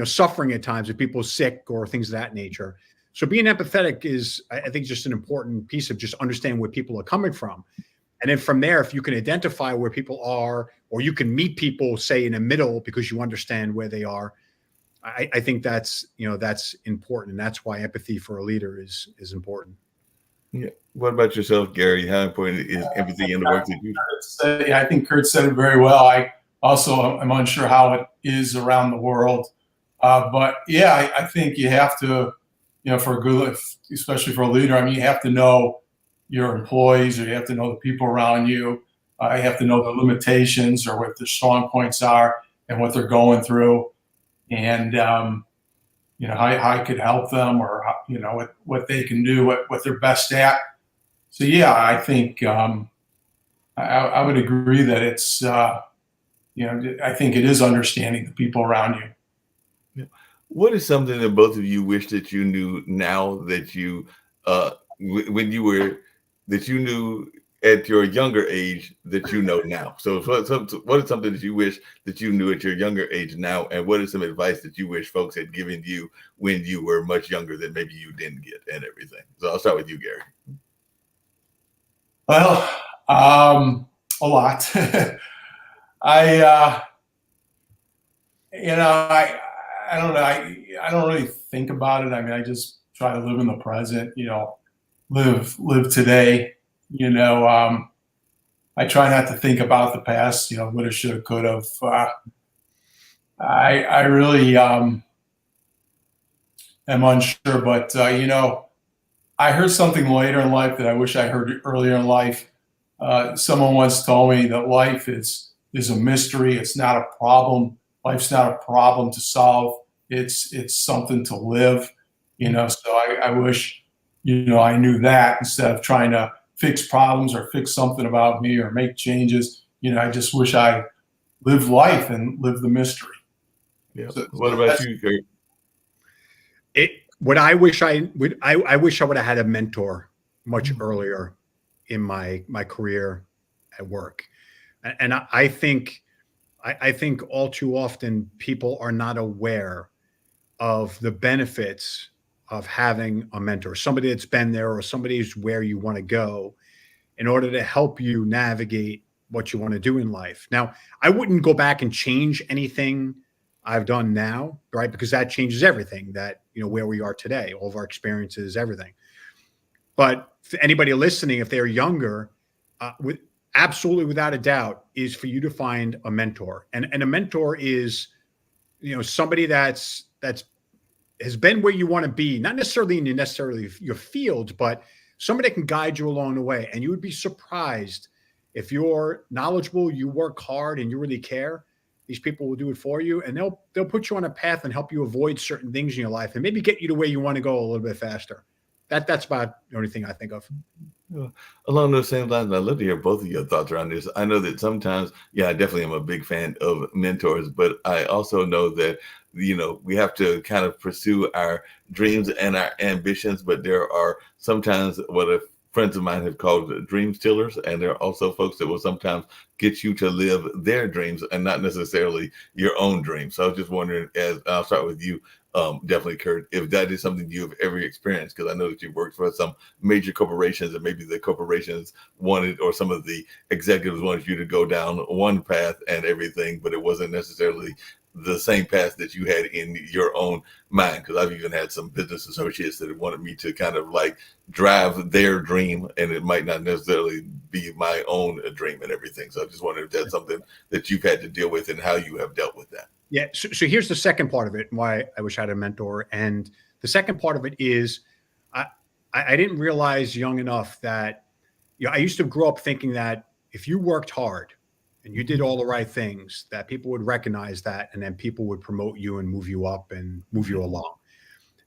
S3: suffering at times if people are sick or things of that nature. So being empathetic is, I think, just an important piece of just understanding where people are coming from. And then from there, if you can identify where people are, or you can meet people, say, in the middle because you understand where they are, I think that's important. And that's why empathy for a leader is important.
S1: Yeah. What about yourself, Gary? How important is empathy in the work that you do?
S2: Yeah, I think Kurt said it very well. I also am unsure how it is around the world. But yeah, I think you have to, for a good, especially for a leader, I mean, you have to know your employees, or you have to know the people around you. You have to know the limitations or what their strong points are and what they're going through, and how I could help them, or what they can do, what they're best at. So yeah, I think I would agree that it's I think it is understanding the people around you.
S1: Yeah. What is something that both of you wish that you knew now that you when you were that you knew at your younger age that you know now? So what is something that you wish that you knew at your younger age now, and what is some advice that you wish folks had given you when you were much younger that maybe you didn't get, and everything? So I'll start with you, Gary.
S2: Well, a lot. I don't know. I don't really think about it. I mean, I just try to live in the present, live today. I try not to think about the past, woulda, shoulda, coulda. I really am unsure, but I heard something later in life that I wish I heard earlier in life. Someone once told me that life is a mystery. It's not a problem. Life's not a problem to solve. It's something to live. So I wish I knew that, instead of trying to fix problems or fix something about me or make changes. I just wish I lived life and lived the mystery.
S1: Yeah.
S2: So
S1: What about you, Kurt?
S3: What I wish I wish I would have had a mentor much earlier in my career at work. And I think all too often people are not aware of the benefits of having a mentor, somebody that's been there or somebody who's where you want to go in order to help you navigate what you want to do in life. Now, I wouldn't go back and change anything I've done now, right? Because that changes everything that, where we are today, all of our experiences, everything. But for anybody listening, if they're younger, with absolutely without a doubt, is for you to find a mentor. And a mentor is, somebody that's has been where you want to be, not necessarily in your field, but somebody that can guide you along the way. And you would be surprised if you're knowledgeable, you work hard, and you really care. These people will do it for you, and they'll put you on a path and help you avoid certain things in your life, and maybe get you to where you want to go a little bit faster. That's about the only thing I think of.
S1: Along those same lines, I'd love to hear both of your thoughts around this. I know that sometimes, I definitely am a big fan of mentors, but I also know that, we have to kind of pursue our dreams and our ambitions, but there are sometimes what friends of mine have called dream stealers, and there are also folks that will sometimes get you to live their dreams and not necessarily your own dreams. So I was just wondering, as I'll start with you, definitely, Kurt, if that is something you've ever experienced, because I know that you've worked for some major corporations, and maybe the corporations wanted, or some of the executives wanted you to go down one path and everything, but it wasn't necessarily the same path that you had in your own mind. Because I've even had some business associates that wanted me to kind of like drive their dream, and it might not necessarily be my own dream and everything. So I just wonder if that's something that you've had to deal with and how you have dealt with that.
S3: Yeah. So here's the second part of it, and why I wish I had a mentor. And the second part of it is I didn't realize young enough that, I used to grow up thinking that if you worked hard and you did all the right things, that people would recognize that, and then people would promote you and move you up and move you along.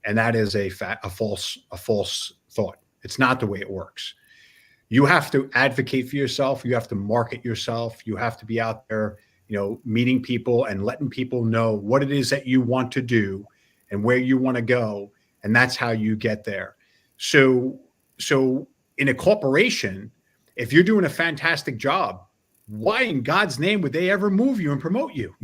S3: And that is a false thought. It's not the way it works. You have to advocate for yourself. You have to market yourself. You have to be out there, meeting people and letting people know what it is that you want to do and where you want to go. And that's how you get there. So in a corporation, if you're doing a fantastic job, why in God's name would they ever move you and promote you?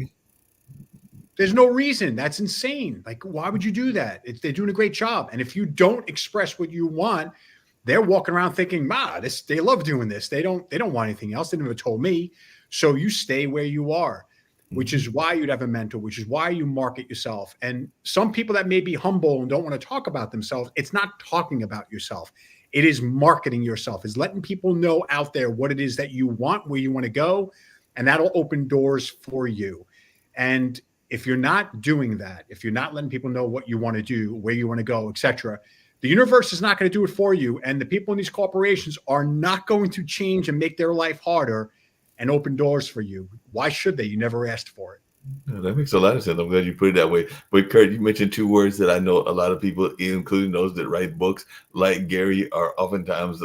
S3: There's no reason. That's insane. Like, why would you do that? They're doing a great job. And if you don't express what you want, they're walking around thinking, they love doing this. They don't want anything else. They never told me. So you stay where you are, which is why you'd have a mentor, which is why you market yourself. And some people that may be humble and don't want to talk about themselves, it's not talking about yourself. It is marketing yourself, is letting people know out there what it is that you want, where you want to go, and that'll open doors for you. And if you're not doing that, if you're not letting people know what you want to do, where you want to go, etc., the universe is not going to do it for you. And the people in these corporations are not going to change and make their life harder and open doors for you. Why should they? You never asked for it.
S1: That makes a lot of sense. I'm glad you put it that way. But Kurt, you mentioned two words that I know a lot of people, including those that write books like Gary, are oftentimes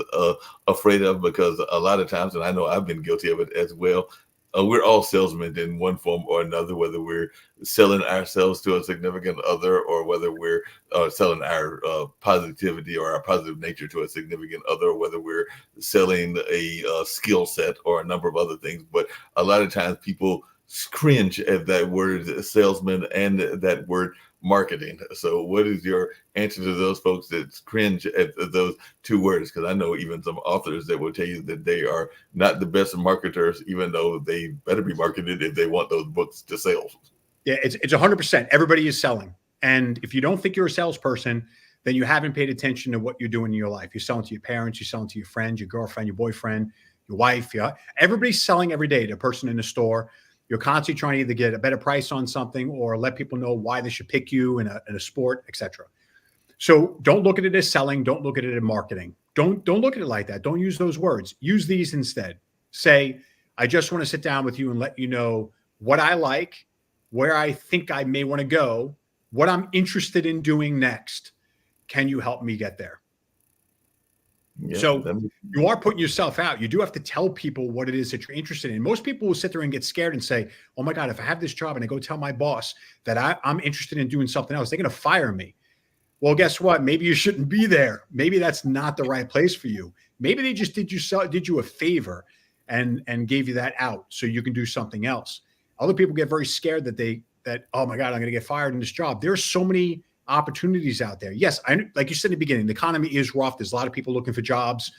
S1: afraid of, because a lot of times, and I know I've been guilty of it as well, we're all salesmen in one form or another, whether we're selling ourselves to a significant other, or whether we're selling our positivity or our positive nature to a significant other, or whether we're selling a skill set or a number of other things. But a lot of times people cringe at that word salesman and that word marketing. So what is your answer to those folks that cringe at those two words? Because I know even some authors that will tell you that they are not the best marketers, even though they better be marketed if they want those books to sell.
S3: Yeah, it's 100%. Everybody is selling. And if you don't think you're a salesperson, then you haven't paid attention to what you're doing in your life. You're selling to your parents, you're selling to your friends, your girlfriend, your boyfriend, your wife. Everybody's selling every day to a person in the store. You're constantly trying to either get a better price on something or let people know why they should pick you in a sport, etc. So don't look at it as selling. Don't look at it as marketing. Don't look at it like that. Don't use those words. Use these instead. Say, I just want to sit down with you and let you know what I like, where I think I may want to go, what I'm interested in doing next. Can you help me get there?
S1: Yeah,
S3: So
S1: that makes-
S3: you are putting yourself out. You do have to tell people what it is that you're interested in. Most people will sit there and get scared and say, oh my God, if I have this job and I go tell my boss that I'm interested in doing something else, they're going to fire me. Well, guess what? Maybe you shouldn't be there. Maybe that's not the right place for you. Maybe they just did you a favor and gave you that out so you can do something else. Other people get very scared that oh my God, I'm going to get fired in this job. There's so many opportunities out there. Yes, like you said in the beginning, the economy is rough. There's a lot of people looking for jobs,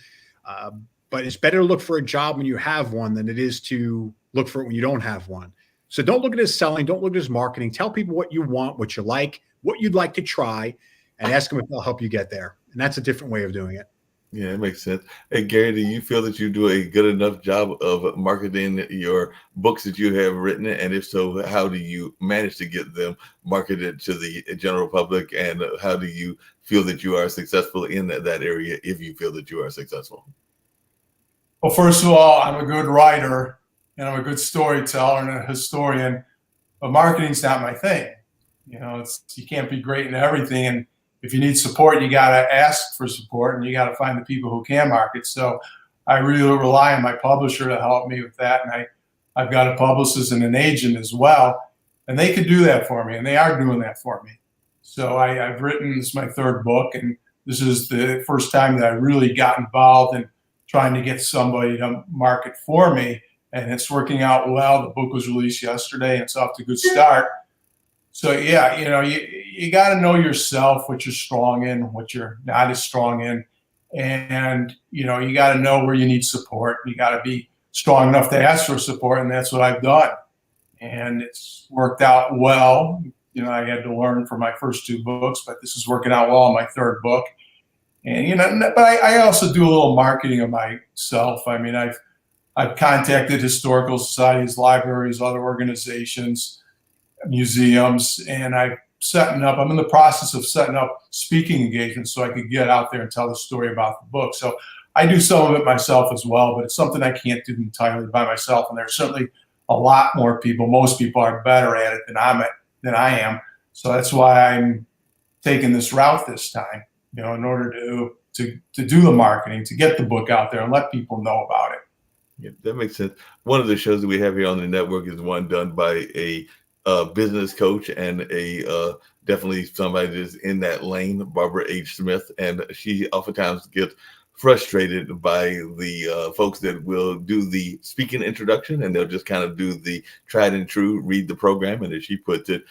S3: but it's better to look for a job when you have one than it is to look for it when you don't have one. So don't look at it as selling. Don't look at it as marketing. Tell people what you want, what you like, what you'd like to try, and ask them if they'll help you get there. And that's a different way of doing it.
S1: Yeah, it makes sense. Hey, Gary, do you feel that you do a good enough job of marketing your books that you have written? And if so, how do you manage to get them marketed to the general public? And how do you feel that you are successful in that area, if you feel that you are successful?
S2: Well, first of all, I'm a good writer and I'm a good storyteller and a historian, but marketing's not my thing. You know, you can't be great in everything. And if you need support, you got to ask for support and you got to find the people who can market. So I really rely on my publisher to help me with that. And I've got a publicist and an agent as well, and they could do that for me, and they are doing that for me. So I've written, this is my third book, and this is the first time that I really got involved in trying to get somebody to market for me, and it's working out well. The book was released yesterday, and it's off to a good start. So yeah, you know, you got to know yourself, what you're strong in, what you're not as strong in, and you know, you got to know where you need support. You got to be strong enough to ask for support, and that's what I've done, and it's worked out well. You know, I had to learn from my first two books, but this is working out well in my third book. And you know, but I also do a little marketing of myself. I mean, I've contacted historical societies, libraries, other organizations, museums, and I'm in the process of setting up speaking engagements so I could get out there and tell the story about the book. So I do some of it myself as well, but it's something I can't do entirely by myself. And there's certainly a lot more people. Most people are better at it than I am. So that's why I'm taking this route this time, you know, in order to do the marketing, to get the book out there and let people know about it.
S1: Yeah, that makes sense. One of the shows that we have here on the network is one done by a business coach and a definitely somebody that's in that lane, Barbara H. Smith, and she oftentimes gets frustrated by the folks that will do the speaking introduction, and they'll just kind of do the tried and true, read the program, and as she puts it,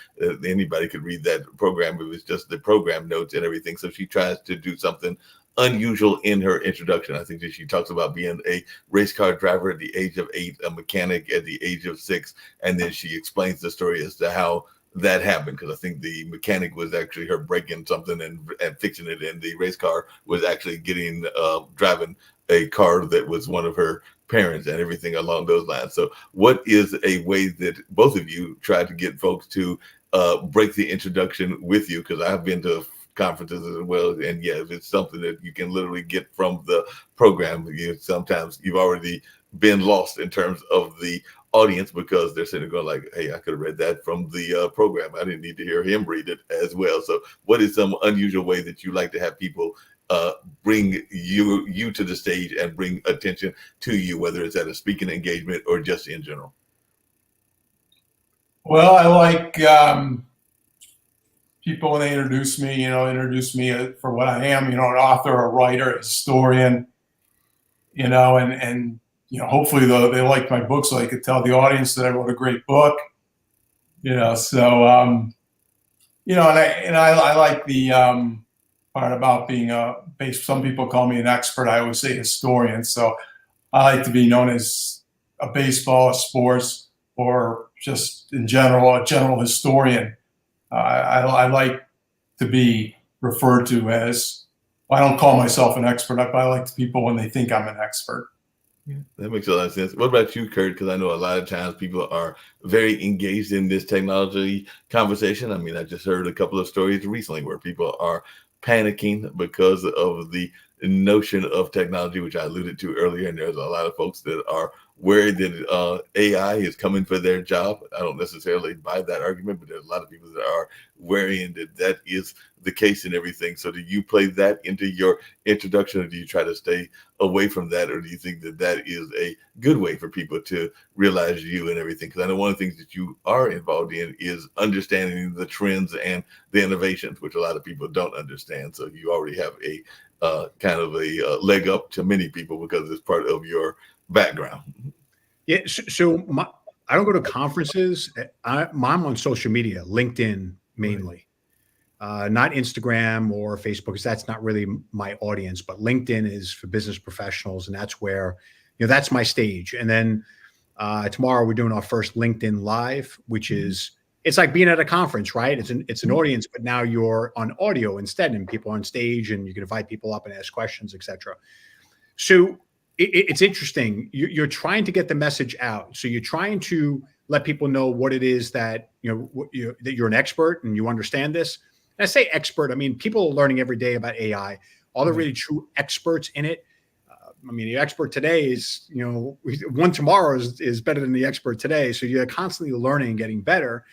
S1: anybody could read that program if it's just the program notes and everything. So she tries to do something unusual in her introduction. I think that she talks about being a race car driver at the age of 8, a mechanic at the age of 6, and then she explains the story as to how that happened, because I think the mechanic was actually her breaking something and fixing it, and the race car was actually getting driving a car that was one of her parents and everything along those lines. So what is a way that both of you try to get folks to break the introduction with you? Because I've been to conferences as well, and yeah, if it's something that you can literally get from the program, sometimes you've already been lost in terms of the audience, because they're sitting there going like, hey, I could have read that from the program. I didn't need to hear him read it as well. So what is some unusual way that you like to have people bring you to the stage and bring attention to you, whether it's at a speaking engagement or just in general?
S2: Well, I like people when they introduce me for what I am, you know, an author, a writer, a historian, you know, and you know, hopefully they like my book so I could tell the audience that I wrote a great book, you know. So you know, and I like the part about being some people call me an expert. I always say historian. So I like to be known as a baseball, a sports, or just in general, a general historian. I like to be referred to as, I don't call myself an expert, but I like people when they think I'm an expert.
S1: Yeah, that makes a lot of sense. What about you, Kurt? Because I know a lot of times people are very engaged in this technology conversation. I mean, I just heard a couple of stories recently where people are panicking because of the notion of technology, which I alluded to earlier. And there's a lot of folks that are worried that AI is coming for their job. I don't necessarily buy that argument, but there's a lot of people that are worrying that that is the case and everything. So do you play that into your introduction, or do you try to stay away from that? Or do you think that that is a good way for people to realize you and everything? Because I know one of the things that you are involved in is understanding the trends and the innovations, which a lot of people don't understand. So you already have a kind of a leg up to many people because it's part of your background.
S3: Yeah. So I don't go to conferences. I'm on social media, LinkedIn mainly, not Instagram or Facebook, because that's not really my audience. But LinkedIn is for business professionals, and that's where, that's my stage. And then tomorrow we're doing our first LinkedIn Live, which is, it's like being at a conference, right? It's an audience, but now you're on audio instead, and people on stage, and you can invite people up and ask questions, etc. So it's interesting. You're trying to get the message out. So you're trying to let people know what it is that that you're an expert and you understand this. And I say expert, I mean people are learning every day about AI. Are there really true experts in it? I mean, the expert today is, one tomorrow is better than the expert today. So you're constantly learning and getting better.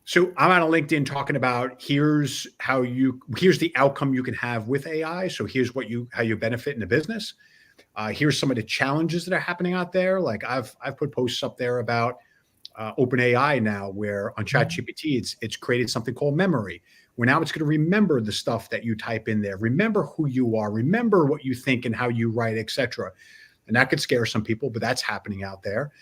S3: So I'm on LinkedIn talking about here's the outcome you can have with AI. So here's how you benefit in the business. Here's some of the challenges that are happening out there. Like I've put posts up there about OpenAI now, where on ChatGPT it's created something called memory, where now it's going to remember the stuff that you type in there, remember who you are, remember what you think and how you write, etc. And that could scare some people, but that's happening out there.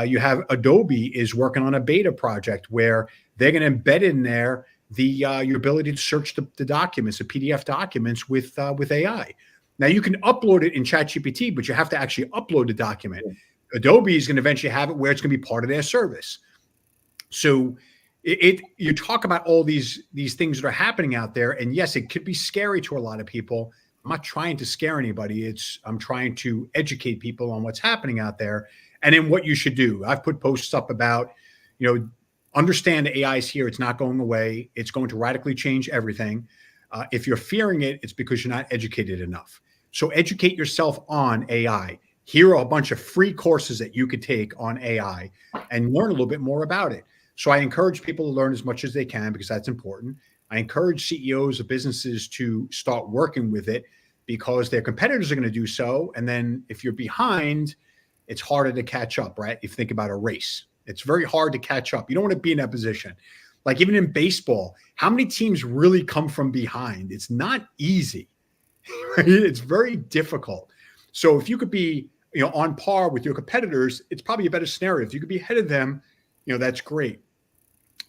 S3: You have Adobe is working on a beta project where they're going to embed in there your ability to search the documents, the PDF documents with AI. Now you can upload it in ChatGPT, but you have to actually upload the document. Adobe is going to eventually have it where it's going to be part of their service. So you talk about all these things that are happening out there, and yes, it could be scary to a lot of people. I'm not trying to scare anybody. I'm trying to educate people on what's happening out there and then what you should do. I've put posts up about, understand AI is here. It's not going away. It's going to radically change everything. If you're fearing it, it's because you're not educated enough. So educate yourself on AI. Here are a bunch of free courses that you could take on AI and learn a little bit more about it. So I encourage people to learn as much as they can because that's important. I encourage CEOs of businesses to start working with it because their competitors are going to do so. And then if you're behind, it's harder to catch up, right? If you think about a race, it's very hard to catch up. You don't want to be in that position. Like even in baseball, how many teams really come from behind? It's not easy. Right? It's very difficult. So if you could be, on par with your competitors, it's probably a better scenario. If you could be ahead of them, that's great.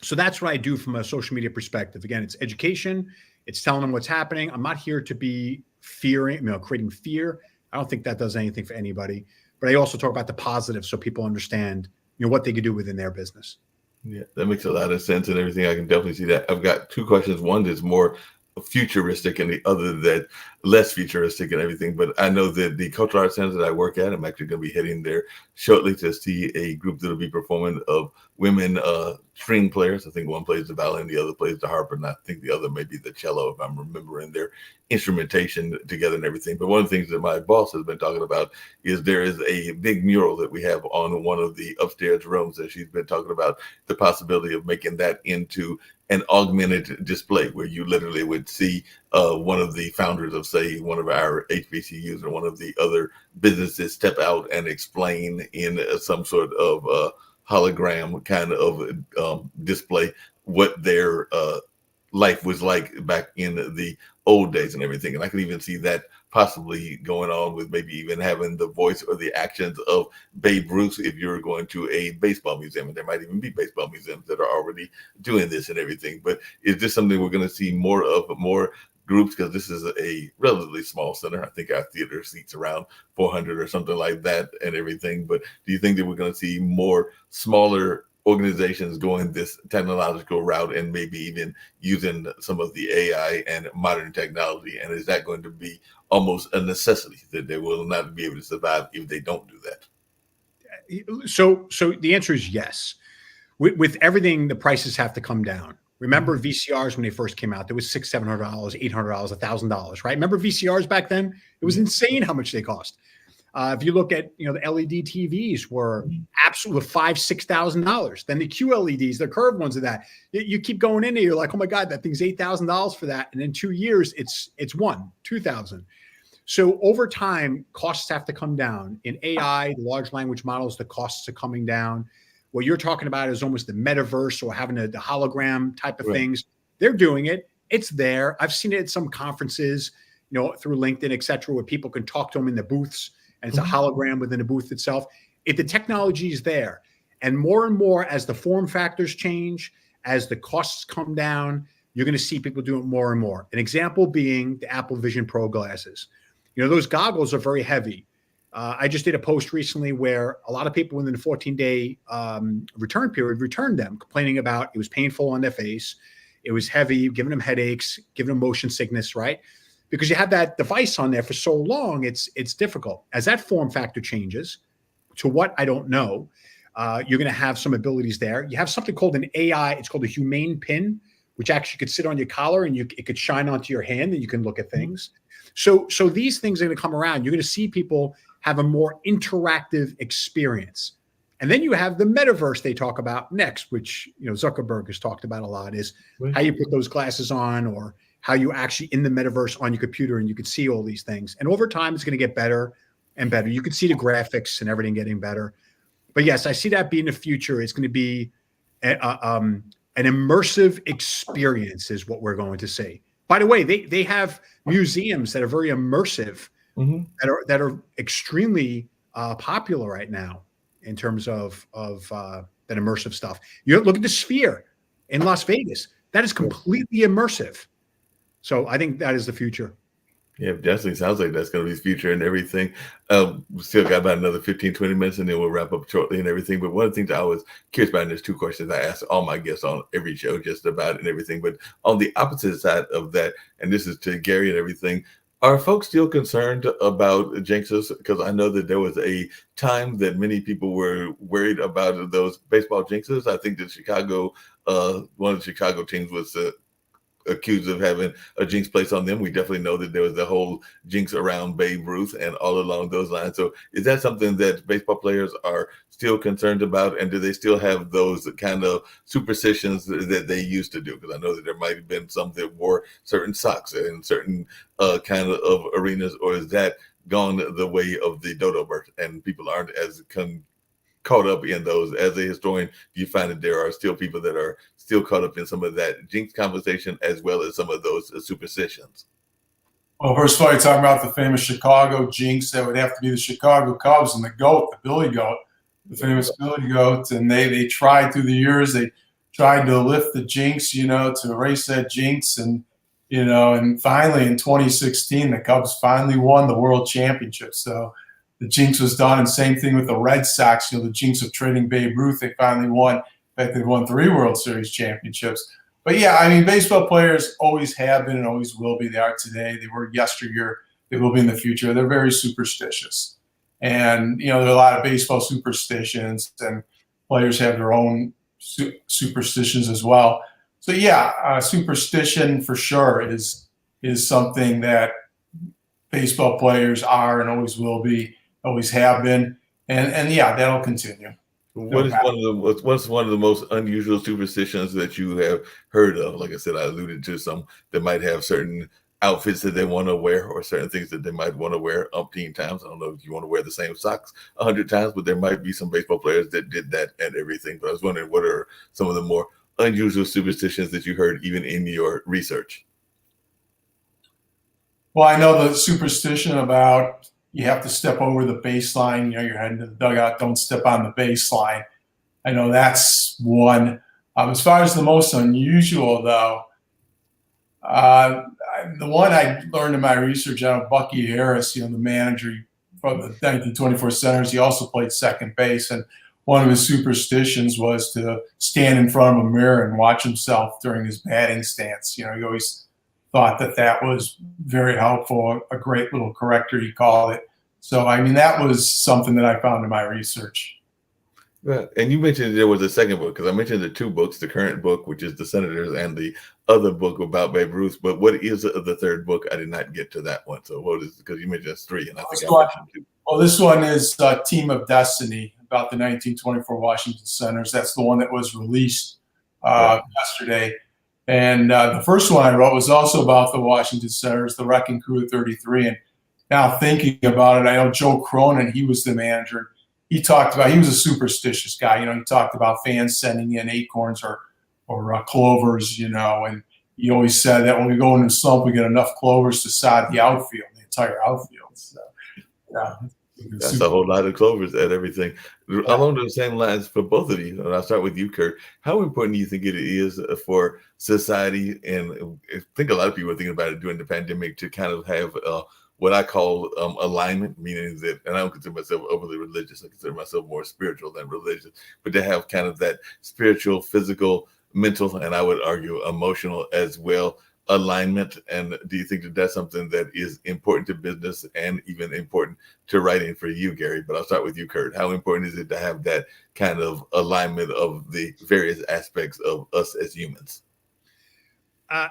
S3: So that's what I do from a social media perspective. Again, it's education. It's telling them what's happening. I'm not here to be creating fear. I don't think that does anything for anybody. But I also talk about the positive so people understand, what they could do within their business.
S1: Yeah, that makes a lot of sense and everything. I can definitely see that. I've got two questions. One is more futuristic and the other that less futuristic and everything. But I know that the Cultural Arts Center that I work at, I'm actually going to be heading there shortly to see a group that'll be performing of women string players. I think one plays the violin, the other plays the harp, and I think the other may be the cello, if I'm remembering their instrumentation together and everything. But one of the things that my boss has been talking about is there is a big mural that we have on one of the upstairs rooms that she's been talking about the possibility of making that into an augmented display where you literally would see one of the founders of, say, one of our HBCUs or one of the other businesses step out and explain in some sort of hologram kind of display what their life was like back in the old days and everything. And I could even see that possibly going on with maybe even having the voice or the actions of Babe Ruth if you're going to a baseball museum. And there might even be baseball museums that are already doing this and everything. But is this something we're going to see more of, more groups? Because this is a relatively small center. I think our theater seats around 400 or something like that and everything. But do you think that we're going to see more smaller organizations going this technological route and maybe even using some of the AI and modern technology? And is that going to be almost a necessity that they will not be able to survive if they don't do that?
S3: So the answer is yes. With everything, the prices have to come down. Remember VCRs when they first came out? There was $600, $700, $800, $1,000, right? Remember VCRs back then? It was insane how much they cost. If you look at, the LED TVs were absolutely $5,000, $6,000. Then the QLEDs, the curved ones of that, you keep going in there, you're like, oh my God, that thing's $8,000 for that. And in 2 years, it's $2,000. So over time, costs have to come down. In AI, large language models, the costs are coming down. What you're talking about is almost the metaverse or having the hologram type of things. They're doing it. It's there. I've seen it at some conferences, through LinkedIn, et cetera, where people can talk to them in the booths. And it's a hologram within the booth itself. If the technology is there, and more as the form factors change, as the costs come down, you're going to see people do it more and more. An example being the Apple Vision Pro glasses. Those goggles are very heavy. I just did a post recently where a lot of people within the 14-day return period returned them, complaining about it was painful on their face, it was heavy, giving them headaches, giving them motion sickness, right? Because you have that device on there for so long, it's difficult. As that form factor changes to what I don't know, you're going to have some abilities there. You have something called an AI. It's called a humane pin, which actually could sit on your collar and it could shine onto your hand and you can look at things. So these things are going to come around. You're going to see people have a more interactive experience. And then you have the metaverse they talk about next, which Zuckerberg has talked about a lot, is how you put those glasses on, or how you actually in the metaverse on your computer and you can see all these things. And over time, it's going to get better and better. You can see the graphics and everything getting better. But yes, I see that being the future. It's going to be an immersive experience is what we're going to see. By the way, they have museums that are very immersive, that are extremely popular right now in terms of that immersive stuff. You look at the Sphere in Las Vegas. That is completely immersive. So I think that is the future.
S1: Yeah, it definitely sounds like that's going to be the future and everything. We still got about another 15, 20 minutes and then we'll wrap up shortly and everything. But one of the things I was curious about, and there's 2 questions I ask all my guests on every show just about and everything. But on the opposite side of that, and this is to Gary and everything, are folks still concerned about jinxes? Because I know that there was a time that many people were worried about those baseball jinxes. I think that one of the Chicago teams was accused of having a jinx placed on them. We definitely know that there was the whole jinx around Babe Ruth and all along those lines. So is that something that baseball players are still concerned about? And do they still have those kind of superstitions that they used to do? Because I know that there might have been some that wore certain socks in certain kind of arenas, or is that gone the way of the dodo bird and people aren't as caught up in those? As a historian, do you find that there are still people that are still caught up in some of that jinx conversation as well as some of those superstitions?
S2: Well, first of all, you're talking about the famous Chicago jinx. That would have to be the Chicago Cubs and the GOAT, the Billy Goat, the famous Billy Goat. And they tried through the years, they tried to lift the jinx, to erase that jinx. And finally in 2016, the Cubs finally won the World Championship. So the jinx was done, and same thing with the Red Sox. The jinx of trading Babe Ruth, they finally won. In fact, they won 3 World Series championships. But yeah, I mean, baseball players always have been and always will be. They are today. They were yesteryear. They will be in the future. They're very superstitious. And, there are a lot of baseball superstitions, and players have their own superstitions as well. So yeah, superstition for sure is something that baseball players are and always will be, always have been. And yeah, that'll continue.
S1: What's one of the most unusual superstitions that you have heard of? Like I said, I alluded to some that might have certain outfits that they want to wear, or certain things that they might want to wear umpteen times. I don't know if you want to wear the same socks 100 times, but there might be some baseball players that did that and everything. But I was wondering, what are some of the more unusual superstitions that you heard even in your research?
S2: Well, I know the superstition about you have to step over the baseline. You're heading to the dugout, don't step on the baseline. I know that's one. As far as the most unusual, though, the one I learned in my research out of Bucky Harris, the manager for the 1924 Senators, he also played second base. And one of his superstitions was to stand in front of a mirror and watch himself during his batting stance. He always thought that was very helpful, a great little corrector, he called it. So, I mean, that was something that I found in my research.
S1: Right. And you mentioned there was a second book because I mentioned the two books, the current book, which is The Senators, and the other book about Babe Ruth. But what is the third book? I did not get to that one. So what is, because you mentioned it's three, and I think I mentioned two.
S2: Well, this one is Team of Destiny about the 1924 Washington Senators. That's the one that was released yesterday. And the first one I wrote was also about the Washington Senators, the Wrecking Crew of 33. And now thinking about it, I know Joe Cronin, he was the manager. He talked about, he was a superstitious guy. He talked about fans sending in acorns or clovers, and he always said that when we go into slump, we get enough clovers to sod the outfield, the entire outfield. So, yeah.
S1: That's a whole lot of clovers and everything. Along those same lines for both of you, and I'll start with you, Kurt. How important do you think it is for society, and I think a lot of people are thinking about it during the pandemic, to kind of have what I call alignment, meaning that, and I don't consider myself overly religious, I consider myself more spiritual than religious, but to have kind of that spiritual, physical, mental, and I would argue emotional as well, alignment. And do you think that that's something that is important to business and even important to writing for you, Gary? But I'll start with you, Kurt. How important is it to have that kind of alignment of the various aspects of us as humans?
S3: I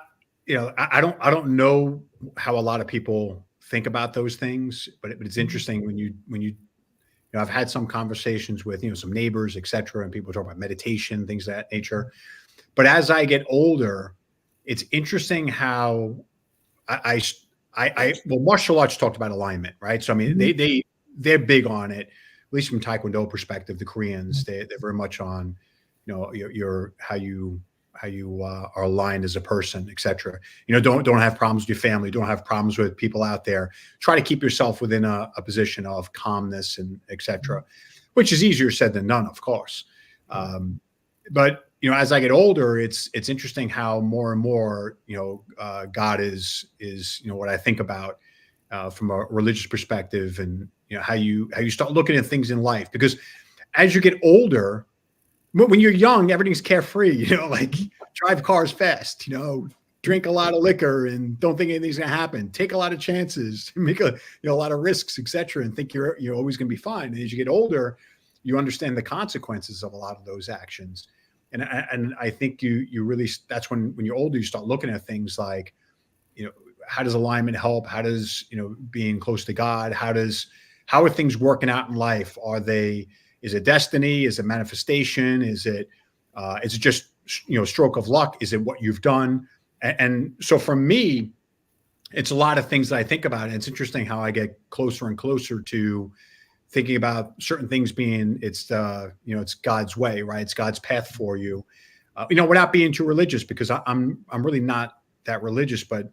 S3: don't know how a lot of people think about those things, but it's interesting when you I've had some conversations with some neighbors, etc., and people talk about meditation, things of that nature. But as I get older, it's interesting how well, martial arts talked about alignment, right? So I mean, they're big on it, at least from Taekwondo perspective. The Koreans, they're very much on, your how you are aligned as a person, etc. Don't have problems with your family, don't have problems with people out there. Try to keep yourself within a position of calmness and etc., which is easier said than done, of course. But as I get older, it's interesting how more and more, God is what I think about from a religious perspective, and how you start looking at things in life. Because as you get older, when you're young, everything's carefree. Like drive cars fast. Drink a lot of liquor and don't think anything's gonna happen. Take a lot of chances, make a lot of risks, etc., and think you're always gonna be fine. And as you get older, you understand the consequences of a lot of those actions. And I think you really, that's when you're older, you start looking at things like, how does alignment help? How does, being close to God, how are things working out in life? Is it destiny? Is it manifestation? Is it just, stroke of luck? Is it what you've done? And so for me, it's a lot of things that I think about. And it's interesting how I get closer and closer to thinking about certain things being, it's God's way, right? It's God's path for you, without being too religious, because I'm really not that religious, but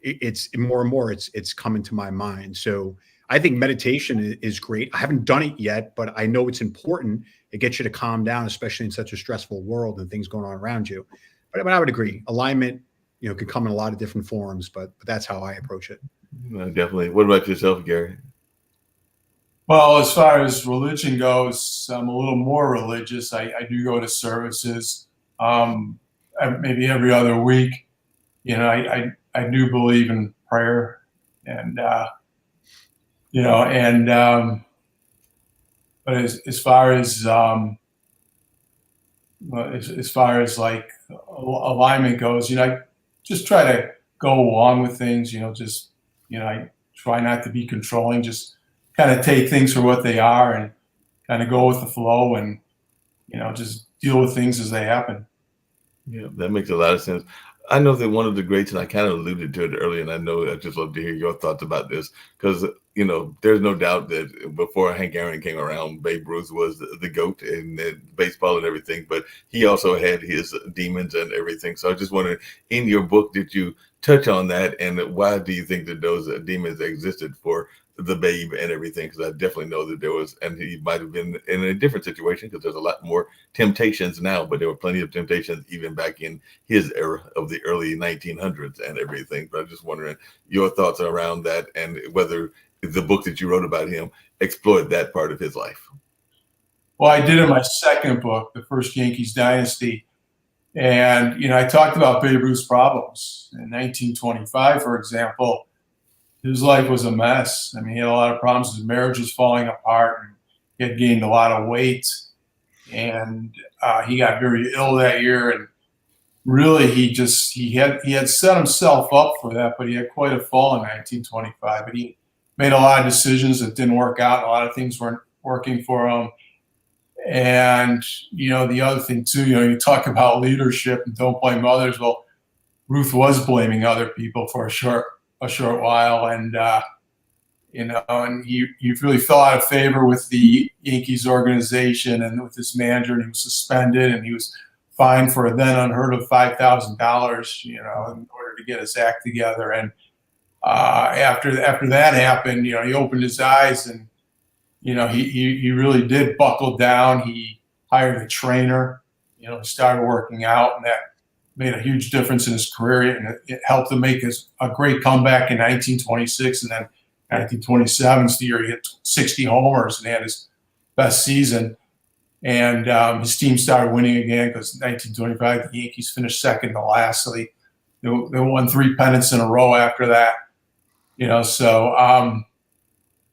S3: it's more and more, it's coming to my mind. So I think meditation is great. I haven't done it yet, but I know it's important. It gets you to calm down, especially in such a stressful world and things going on around you. But I would agree, alignment, could come in a lot of different forms, but that's how I approach it.
S1: Definitely. What about yourself, Gary?
S2: Well, as far as religion goes, I'm a little more religious. I do go to services, maybe every other week. I do believe in prayer, and but as far as like alignment goes, I just try to go along with things. I try not to be controlling. Just kind of take things for what they are and kind of go with the flow, and just deal with things as they happen.
S1: Yeah, that makes a lot of sense. I know that one of the greats, and I kind of alluded to it earlier, and I know I'd just love to hear your thoughts about this, because there's no doubt that before Hank Aaron came around, Babe Ruth was the GOAT in baseball and everything, but he also had his demons and everything. So I just wondered, in your book, did you touch on that, and why do you think that those demons existed for the Babe and everything? Because I definitely know that there was, and he might have been in a different situation, because there's a lot more temptations now, but there were plenty of temptations even back in his era of the early 1900s and everything. But I'm just wondering your thoughts around that, and whether the book that you wrote about him explored that part of his life.
S2: Well, I did in my second book, The First Yankees Dynasty. And, I talked about Babe Ruth's problems. In 1925, for example, his life was a mess. I mean, he had a lot of problems. His marriage was falling apart, and he had gained a lot of weight. and he got very ill that year. And really, he had set himself up for that, but he had quite a fall in 1925. And he made a lot of decisions that didn't work out. A lot of things weren't working for him. And, the other thing too, you talk about leadership and don't blame others. Well, Ruth was blaming other people for a short while. And, and he really fell out of favor with the Yankees organization and with his manager, and he was suspended, and he was fined for a then unheard of $5,000, in order to get his act together. And after that happened, he opened his eyes, and he really did buckle down. He hired a trainer, he started working out, and that made a huge difference in his career, and it helped him make a great comeback in 1926, and then 1927 is the year he hit 60 homers and had his best season. And his team started winning again because 1925 the Yankees finished second to last, so they won 3 pennants in a row after that.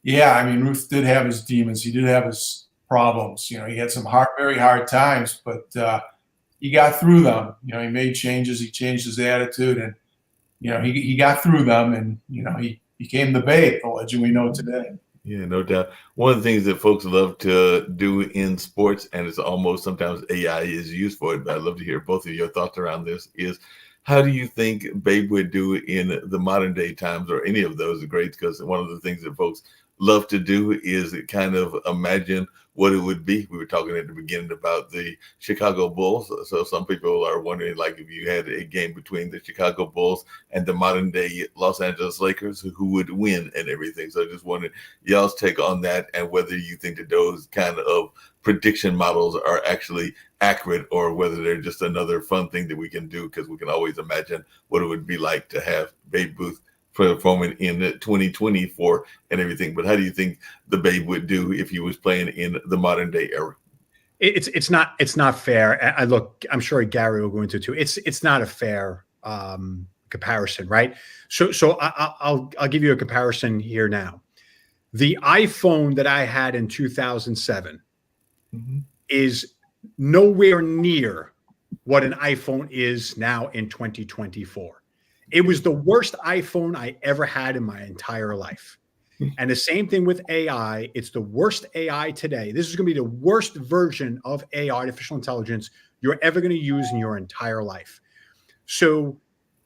S2: Ruth did have his demons. He did have his problems. He had some very hard times, but he got through them. He made changes. He changed his attitude, and he got through them, and he became the Babe, the legend we know today.
S1: Yeah, no doubt. One of the things that folks love to do in sports, and it's almost sometimes AI is used for it, but I'd love to hear both of your thoughts around this, is how do you think Babe would do in the modern day times, or any of those greats? Because one of the things that folks love to do is kind of imagine what it would be. We were talking at the beginning about the Chicago Bulls. So some people are wondering, like, if you had a game between the Chicago Bulls and the modern day Los Angeles Lakers, who would win and everything. So I just wanted y'all's take on that, and whether you think that those kind of prediction models are actually accurate, or whether they're just another fun thing that we can do, because we can always imagine what it would be like to have Babe Ruth performing in 2024 and everything. But how do you think the Babe would do if he was playing in the modern day era?
S3: It's not fair. I'm sure Gary will go into it too. It's not a fair comparison, right? So I'll give you a comparison here now. The iPhone that I had in 2007 is nowhere near what an iPhone is now in 2024. It was the worst iPhone I ever had in my entire life. And the same thing with AI. It's the worst AI today. This is going to be the worst version of AI, artificial intelligence, you're ever going to use in your entire life. So,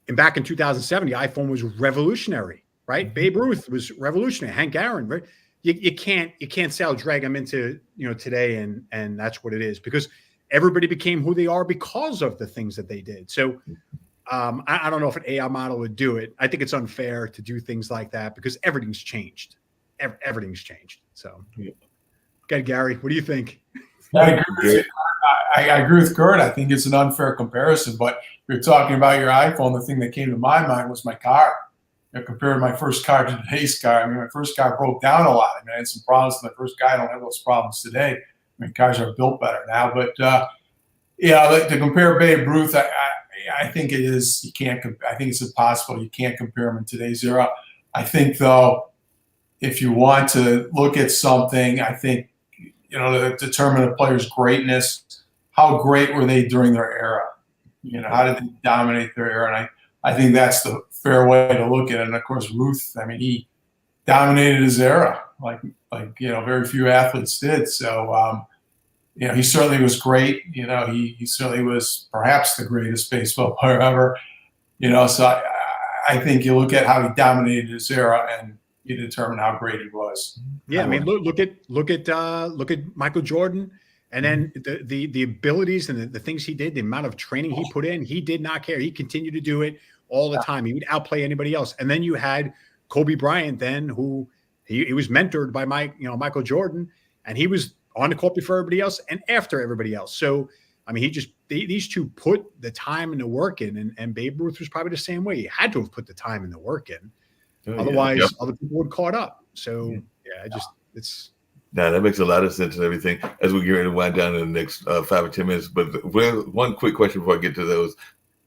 S3: and back in 2007, the iPhone was revolutionary, right? Babe Ruth was revolutionary. Hank Aaron, right? You can't say I'll drag them into today, and that's what it is, because everybody became who they are because of the things that they did. So I don't know if an AI model would do it. I think it's unfair to do things like that because everything's changed. Everything's changed. So, okay, Gary, what do you think?
S2: I agree with Kurt. I think it's an unfair comparison. But you're talking about your iPhone. The thing that came to my mind was my car. Compared my first car to today's car, my first car broke down a lot. I had some problems with my first car. I don't have those problems today. Cars are built better now. But to compare Babe Ruth, I think it is. You can't. I think it's impossible. You can't compare them in today's era. I think, though, if you want to look at something, I think to determine a player's greatness, how great were they during their era? How did they dominate their era? And I think that's the fair way to look at it. And of course, Ruth. He dominated his era like very few athletes did. So. He certainly was great. He certainly was perhaps the greatest baseball player ever. So I think you look at how he dominated his era and you determine how great he was.
S3: Yeah, look at Michael Jordan, and then the abilities and the things he did, the amount of training he put in. He did not care. He continued to do it all the time. He would outplay anybody else. And then you had Kobe Bryant, then who he was mentored by Michael Jordan, and he was on the court before everybody else and after everybody else. So, these two put the time and the work in, and Babe Ruth was probably the same way. He had to have put the time and the work in. Otherwise, other people would caught up. So,
S1: that makes a lot of sense and everything as we get ready to wind down in the next 5 or 10 minutes. But one quick question before I get to those.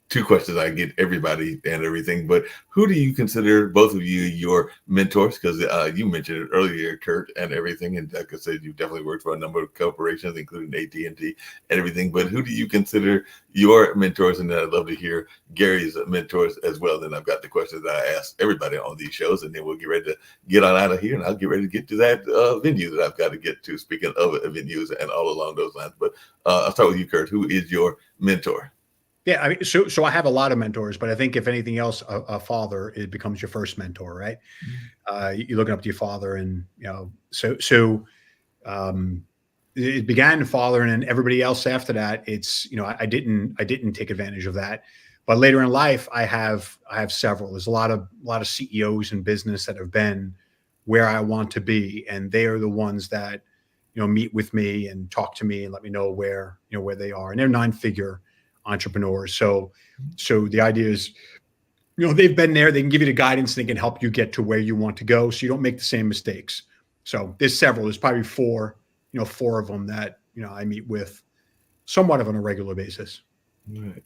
S1: two questions I get everybody and everything, but who do you consider, both of you, your mentors? Because you mentioned it earlier, Kurt, and everything, and like I said, you've definitely worked for a number of corporations, including AT&T and everything, but who do you consider your mentors? And then I'd love to hear Gary's mentors as well. Then I've got the questions that I ask everybody on these shows, and then we'll get ready to get on out of here, and I'll get ready to get to that venue that I've got to get to, speaking of venues and all along those lines. But I'll start with you, Kurt. Who is your mentor?
S3: Yeah, I mean, so I have a lot of mentors, but I think if anything else, a father, it becomes your first mentor, right? You're looking up to your father, and it began in father, and then everybody else after that. It's I didn't take advantage of that, but later in life, I have several. There's a lot of CEOs in business that have been where I want to be, and they are the ones that meet with me and talk to me and let me know where they are, and they're 9-figure entrepreneurs. So the idea is, they've been there, they can give you the guidance, they can help you get to where you want to go, so you don't make the same mistakes. So there's probably four of them that, I meet with somewhat of on a regular basis.
S1: Right.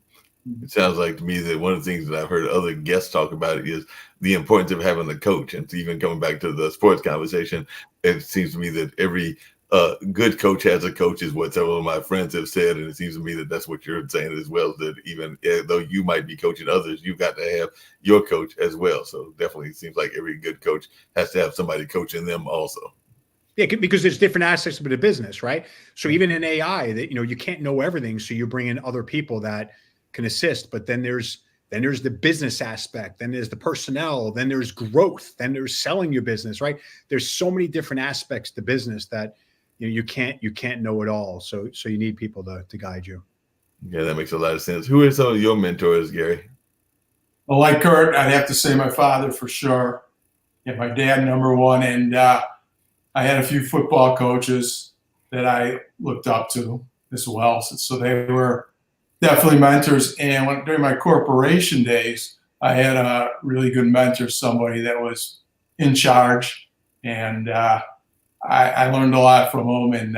S1: It sounds like to me that one of the things that I've heard other guests talk about is the importance of having a coach. And even coming back to the sports conversation, it seems to me that every good coach has a coach, is what several of my friends have said. And it seems to me that that's what you're saying as well, that even though you might be coaching others, you've got to have your coach as well. So definitely it seems like every good coach has to have somebody coaching them also.
S3: Yeah, because there's different aspects of the business, right? So even in AI, that you can't know everything, so you bring in other people that can assist. But then there's the business aspect, then there's the personnel, then there's growth, then there's selling your business, right? There's so many different aspects to business that you can't know it all. So you need people to guide you.
S1: Yeah, that makes a lot of sense. Who are some of your mentors, Gary?
S2: Well, like Kurt, I'd have to say my father for sure. Yeah, my dad, number one. And I had a few football coaches that I looked up to as well. So they were definitely mentors. And during my corporation days, I had a really good mentor, somebody that was in charge, and I learned a lot from him. And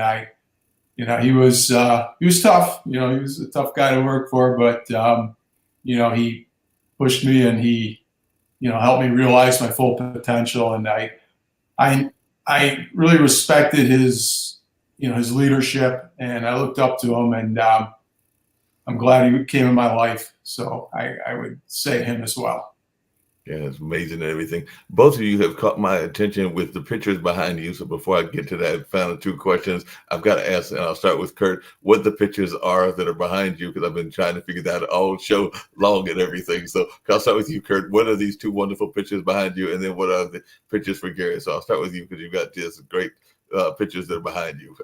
S2: he was tough. He was a tough guy to work for, but he pushed me, and he helped me realize my full potential. And I really respected his leadership, and I looked up to him, and I'm glad he came in my life. So I would say him as well.
S1: Yeah, it's amazing and everything. Both of you have caught my attention with the pictures behind you. So before I get to that final two questions, I've got to ask, and I'll start with Kurt, what the pictures are that are behind you, because I've been trying to figure that out all show long and everything. So I'll start with you, Kurt. What are these two wonderful pictures behind you? And then what are the pictures for Gary? So I'll start with you, because you've got just great pictures that are behind you.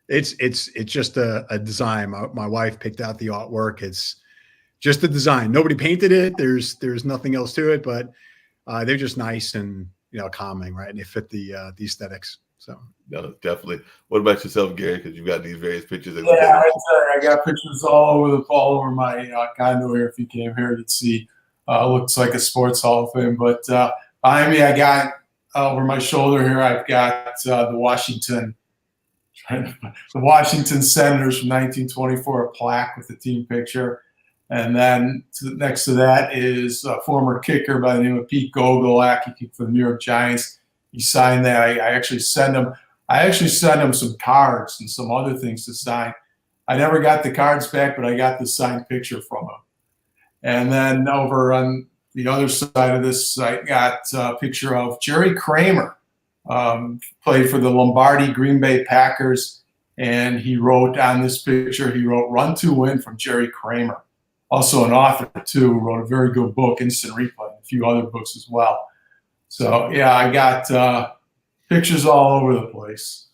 S3: It's just a design. My wife picked out the artwork. It's just a design. Nobody painted it. There's nothing else to it, but they're just nice and calming, right? And they fit the aesthetics. So
S1: no, definitely. What about yourself, Gary? Because you've got these various pictures.
S2: Yeah, I got pictures all over my condo here. If you came here, you'd see. Looks like a sports Hall of Fame. But behind me, I got over my shoulder here, I've got the Washington Senators from 1924, a plaque with the team picture. And then next to that is a former kicker by the name of Pete Gogolak. He kicked for the New York Giants. He signed that. I actually sent him some cards and some other things to sign. I never got the cards back, but I got the signed picture from him. And then over on the other side of this, I got a picture of Jerry Kramer, played for the Lombardi Green Bay Packers. And he wrote on this picture, "Run to Win" from Jerry Kramer. Also an author, too, wrote a very good book, Instant Replay, and a few other books as well. So, yeah, I got pictures all over the place.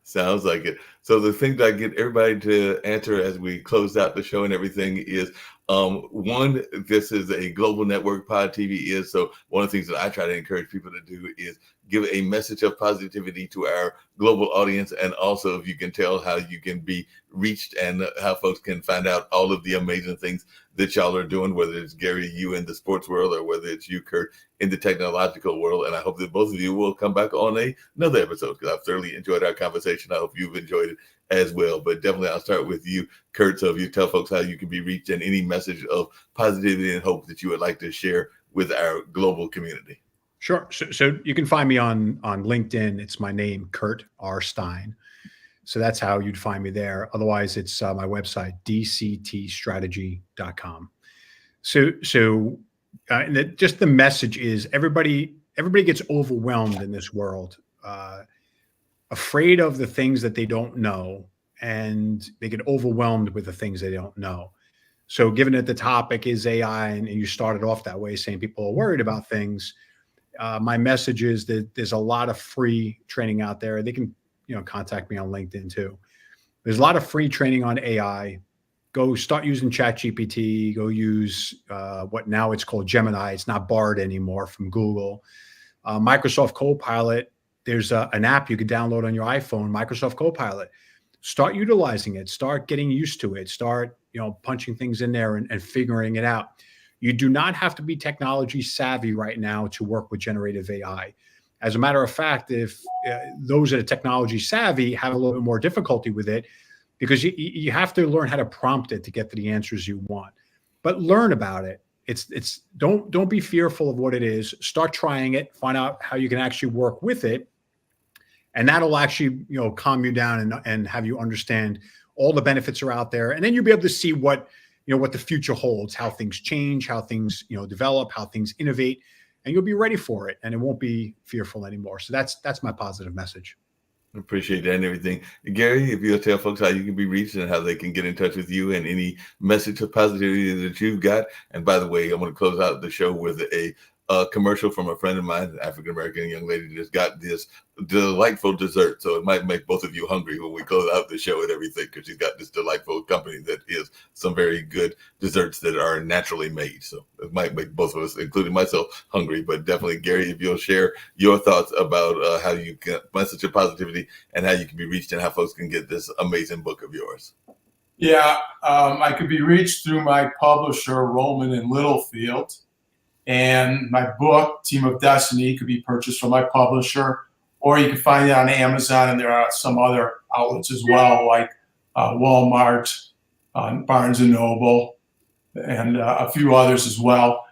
S1: Sounds like it. So the thing that I get everybody to answer as we close out the show and everything is, one, this is a global network, Pod TV is. So one of the things that I try to encourage people to do is give a message of positivity to our global audience, and also if you can tell how you can be reached and how folks can find out all of the amazing things that y'all are doing, whether it's Gary, you in the sports world, or whether it's you, Kurt, in the technological world. And I hope that both of you will come back on another episode, because I've thoroughly enjoyed our conversation. I hope you've enjoyed it as well. But definitely I'll start with you, Kurt. So if you tell folks how you can be reached and any message of positivity and hope that you would like to share with our global community.
S3: Sure. So you can find me on LinkedIn. It's my name, Kurt R. Stein. So that's how you'd find me there. Otherwise, it's my website, dctstrategy.com. Just the message is everybody gets overwhelmed in this world, afraid of the things that they don't know, and they get overwhelmed with the things they don't know. So given that the topic is AI, and you started off that way saying people are worried about things, my message is that there's a lot of free training out there. They can, contact me on LinkedIn too. There's a lot of free training on AI. Go start using ChatGPT. Go use what now it's called Gemini. It's not Bard anymore from Google. Microsoft Copilot. There's an app you could download on your iPhone, Microsoft Copilot. Start utilizing it. Start getting used to it. Start, punching things in there and figuring it out. You do not have to be technology savvy right now to work with generative AI. As a matter of fact, if those that are technology savvy have a little bit more difficulty with it, because you have to learn how to prompt it to get to the answers you want. But learn about it. It's don't be fearful of what it is. Start trying it. Find out how you can actually work with it, and that'll actually calm you down and have you understand all the benefits are out there. And then you'll be able to see what the future holds, how things change, how things develop, how things innovate. And you'll be ready for it, and it won't be fearful anymore. So that's my positive message.
S1: Appreciate that and everything. Gary, if you'll tell folks how you can be reached and how they can get in touch with you and any message of positivity that you've got. And by the way, I want to close out the show with a commercial from a friend of mine, an African-American young lady, just got this delightful dessert. So it might make both of you hungry when we close out the show and everything, because she's got this delightful company that is some very good desserts that are naturally made. So it might make both of us, including myself, hungry. But definitely, Gary, if you'll share your thoughts about how you can message your positivity and how you can be reached and how folks can get this amazing book of yours.
S2: Yeah, I could be reached through my publisher, Rowman and Littlefield. And my book, Team of Destiny, could be purchased from my publisher, or you can find it on Amazon, and there are some other outlets as well, like Walmart, Barnes & Noble, and a few others as well.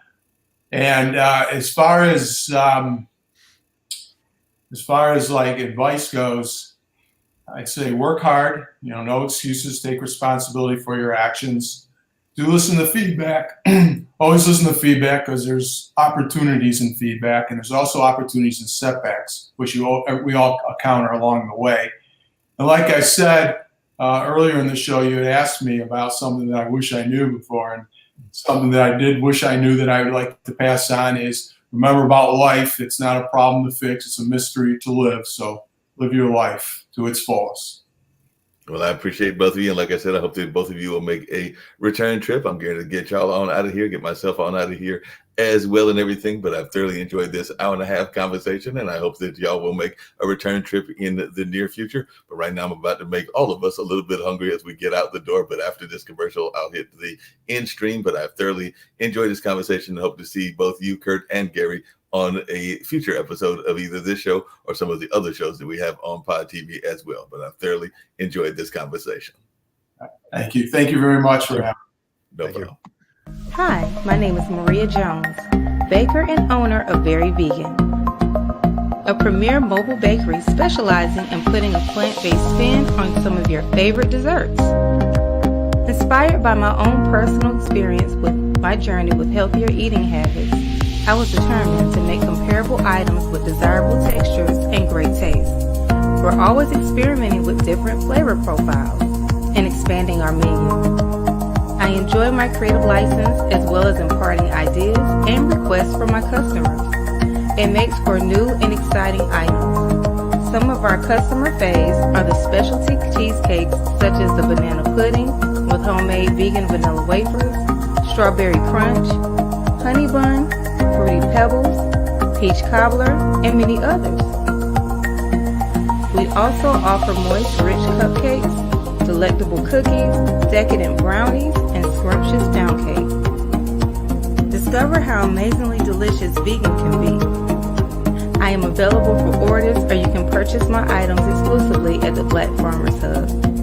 S2: And as far as like advice goes, I'd say work hard, no excuses, take responsibility for your actions. Do listen to feedback. Always listen to feedback, because there's opportunities in feedback, and there's also opportunities in setbacks, which we all encounter along the way. And like I said earlier in the show, you had asked me about something that I wish I knew before, and something that I did wish I knew that I would like to pass on is remember about life. It's not a problem to fix. It's a mystery to live. So live your life to its fullest.
S1: Well, I appreciate both of you. And like I said, I hope that both of you will make a return trip. I'm going to get y'all on out of here, get myself on out of here as well and everything. But I've thoroughly enjoyed this hour-and-a-half conversation, and I hope that y'all will make a return trip in the near future. But right now, I'm about to make all of us a little bit hungry as we get out the door. But after this commercial, I'll hit the end stream. But I've thoroughly enjoyed this conversation and hope to see both you, Kurt, and Gary on a future episode of either this show or some of the other shows that we have on Pod TV as well. But I've thoroughly enjoyed this conversation.
S2: Thank you. Thank you very much for having me.
S1: No problem.
S4: Hi, my name is Maria Jones, baker and owner of Very Vegan, a premier mobile bakery specializing in putting a plant-based spin on some of your favorite desserts. Inspired by my own personal experience with my journey with healthier eating habits, I was determined to make comparable items with desirable textures and great taste. We're always experimenting with different flavor profiles and expanding our menu. I enjoy my creative license as well as imparting ideas and requests from my customers. It makes for new and exciting items. Some of our customer faves are the specialty cheesecakes such as the banana pudding with homemade vegan vanilla wafers, strawberry crunch, honey bun, fruity pebbles, peach cobbler, and many others. We also offer moist, rich cupcakes, delectable cookies, decadent brownies, and scrumptious pound cake. Discover how amazingly delicious vegan can be. I am available for orders, or you can purchase my items exclusively at the Black Farmers Hub.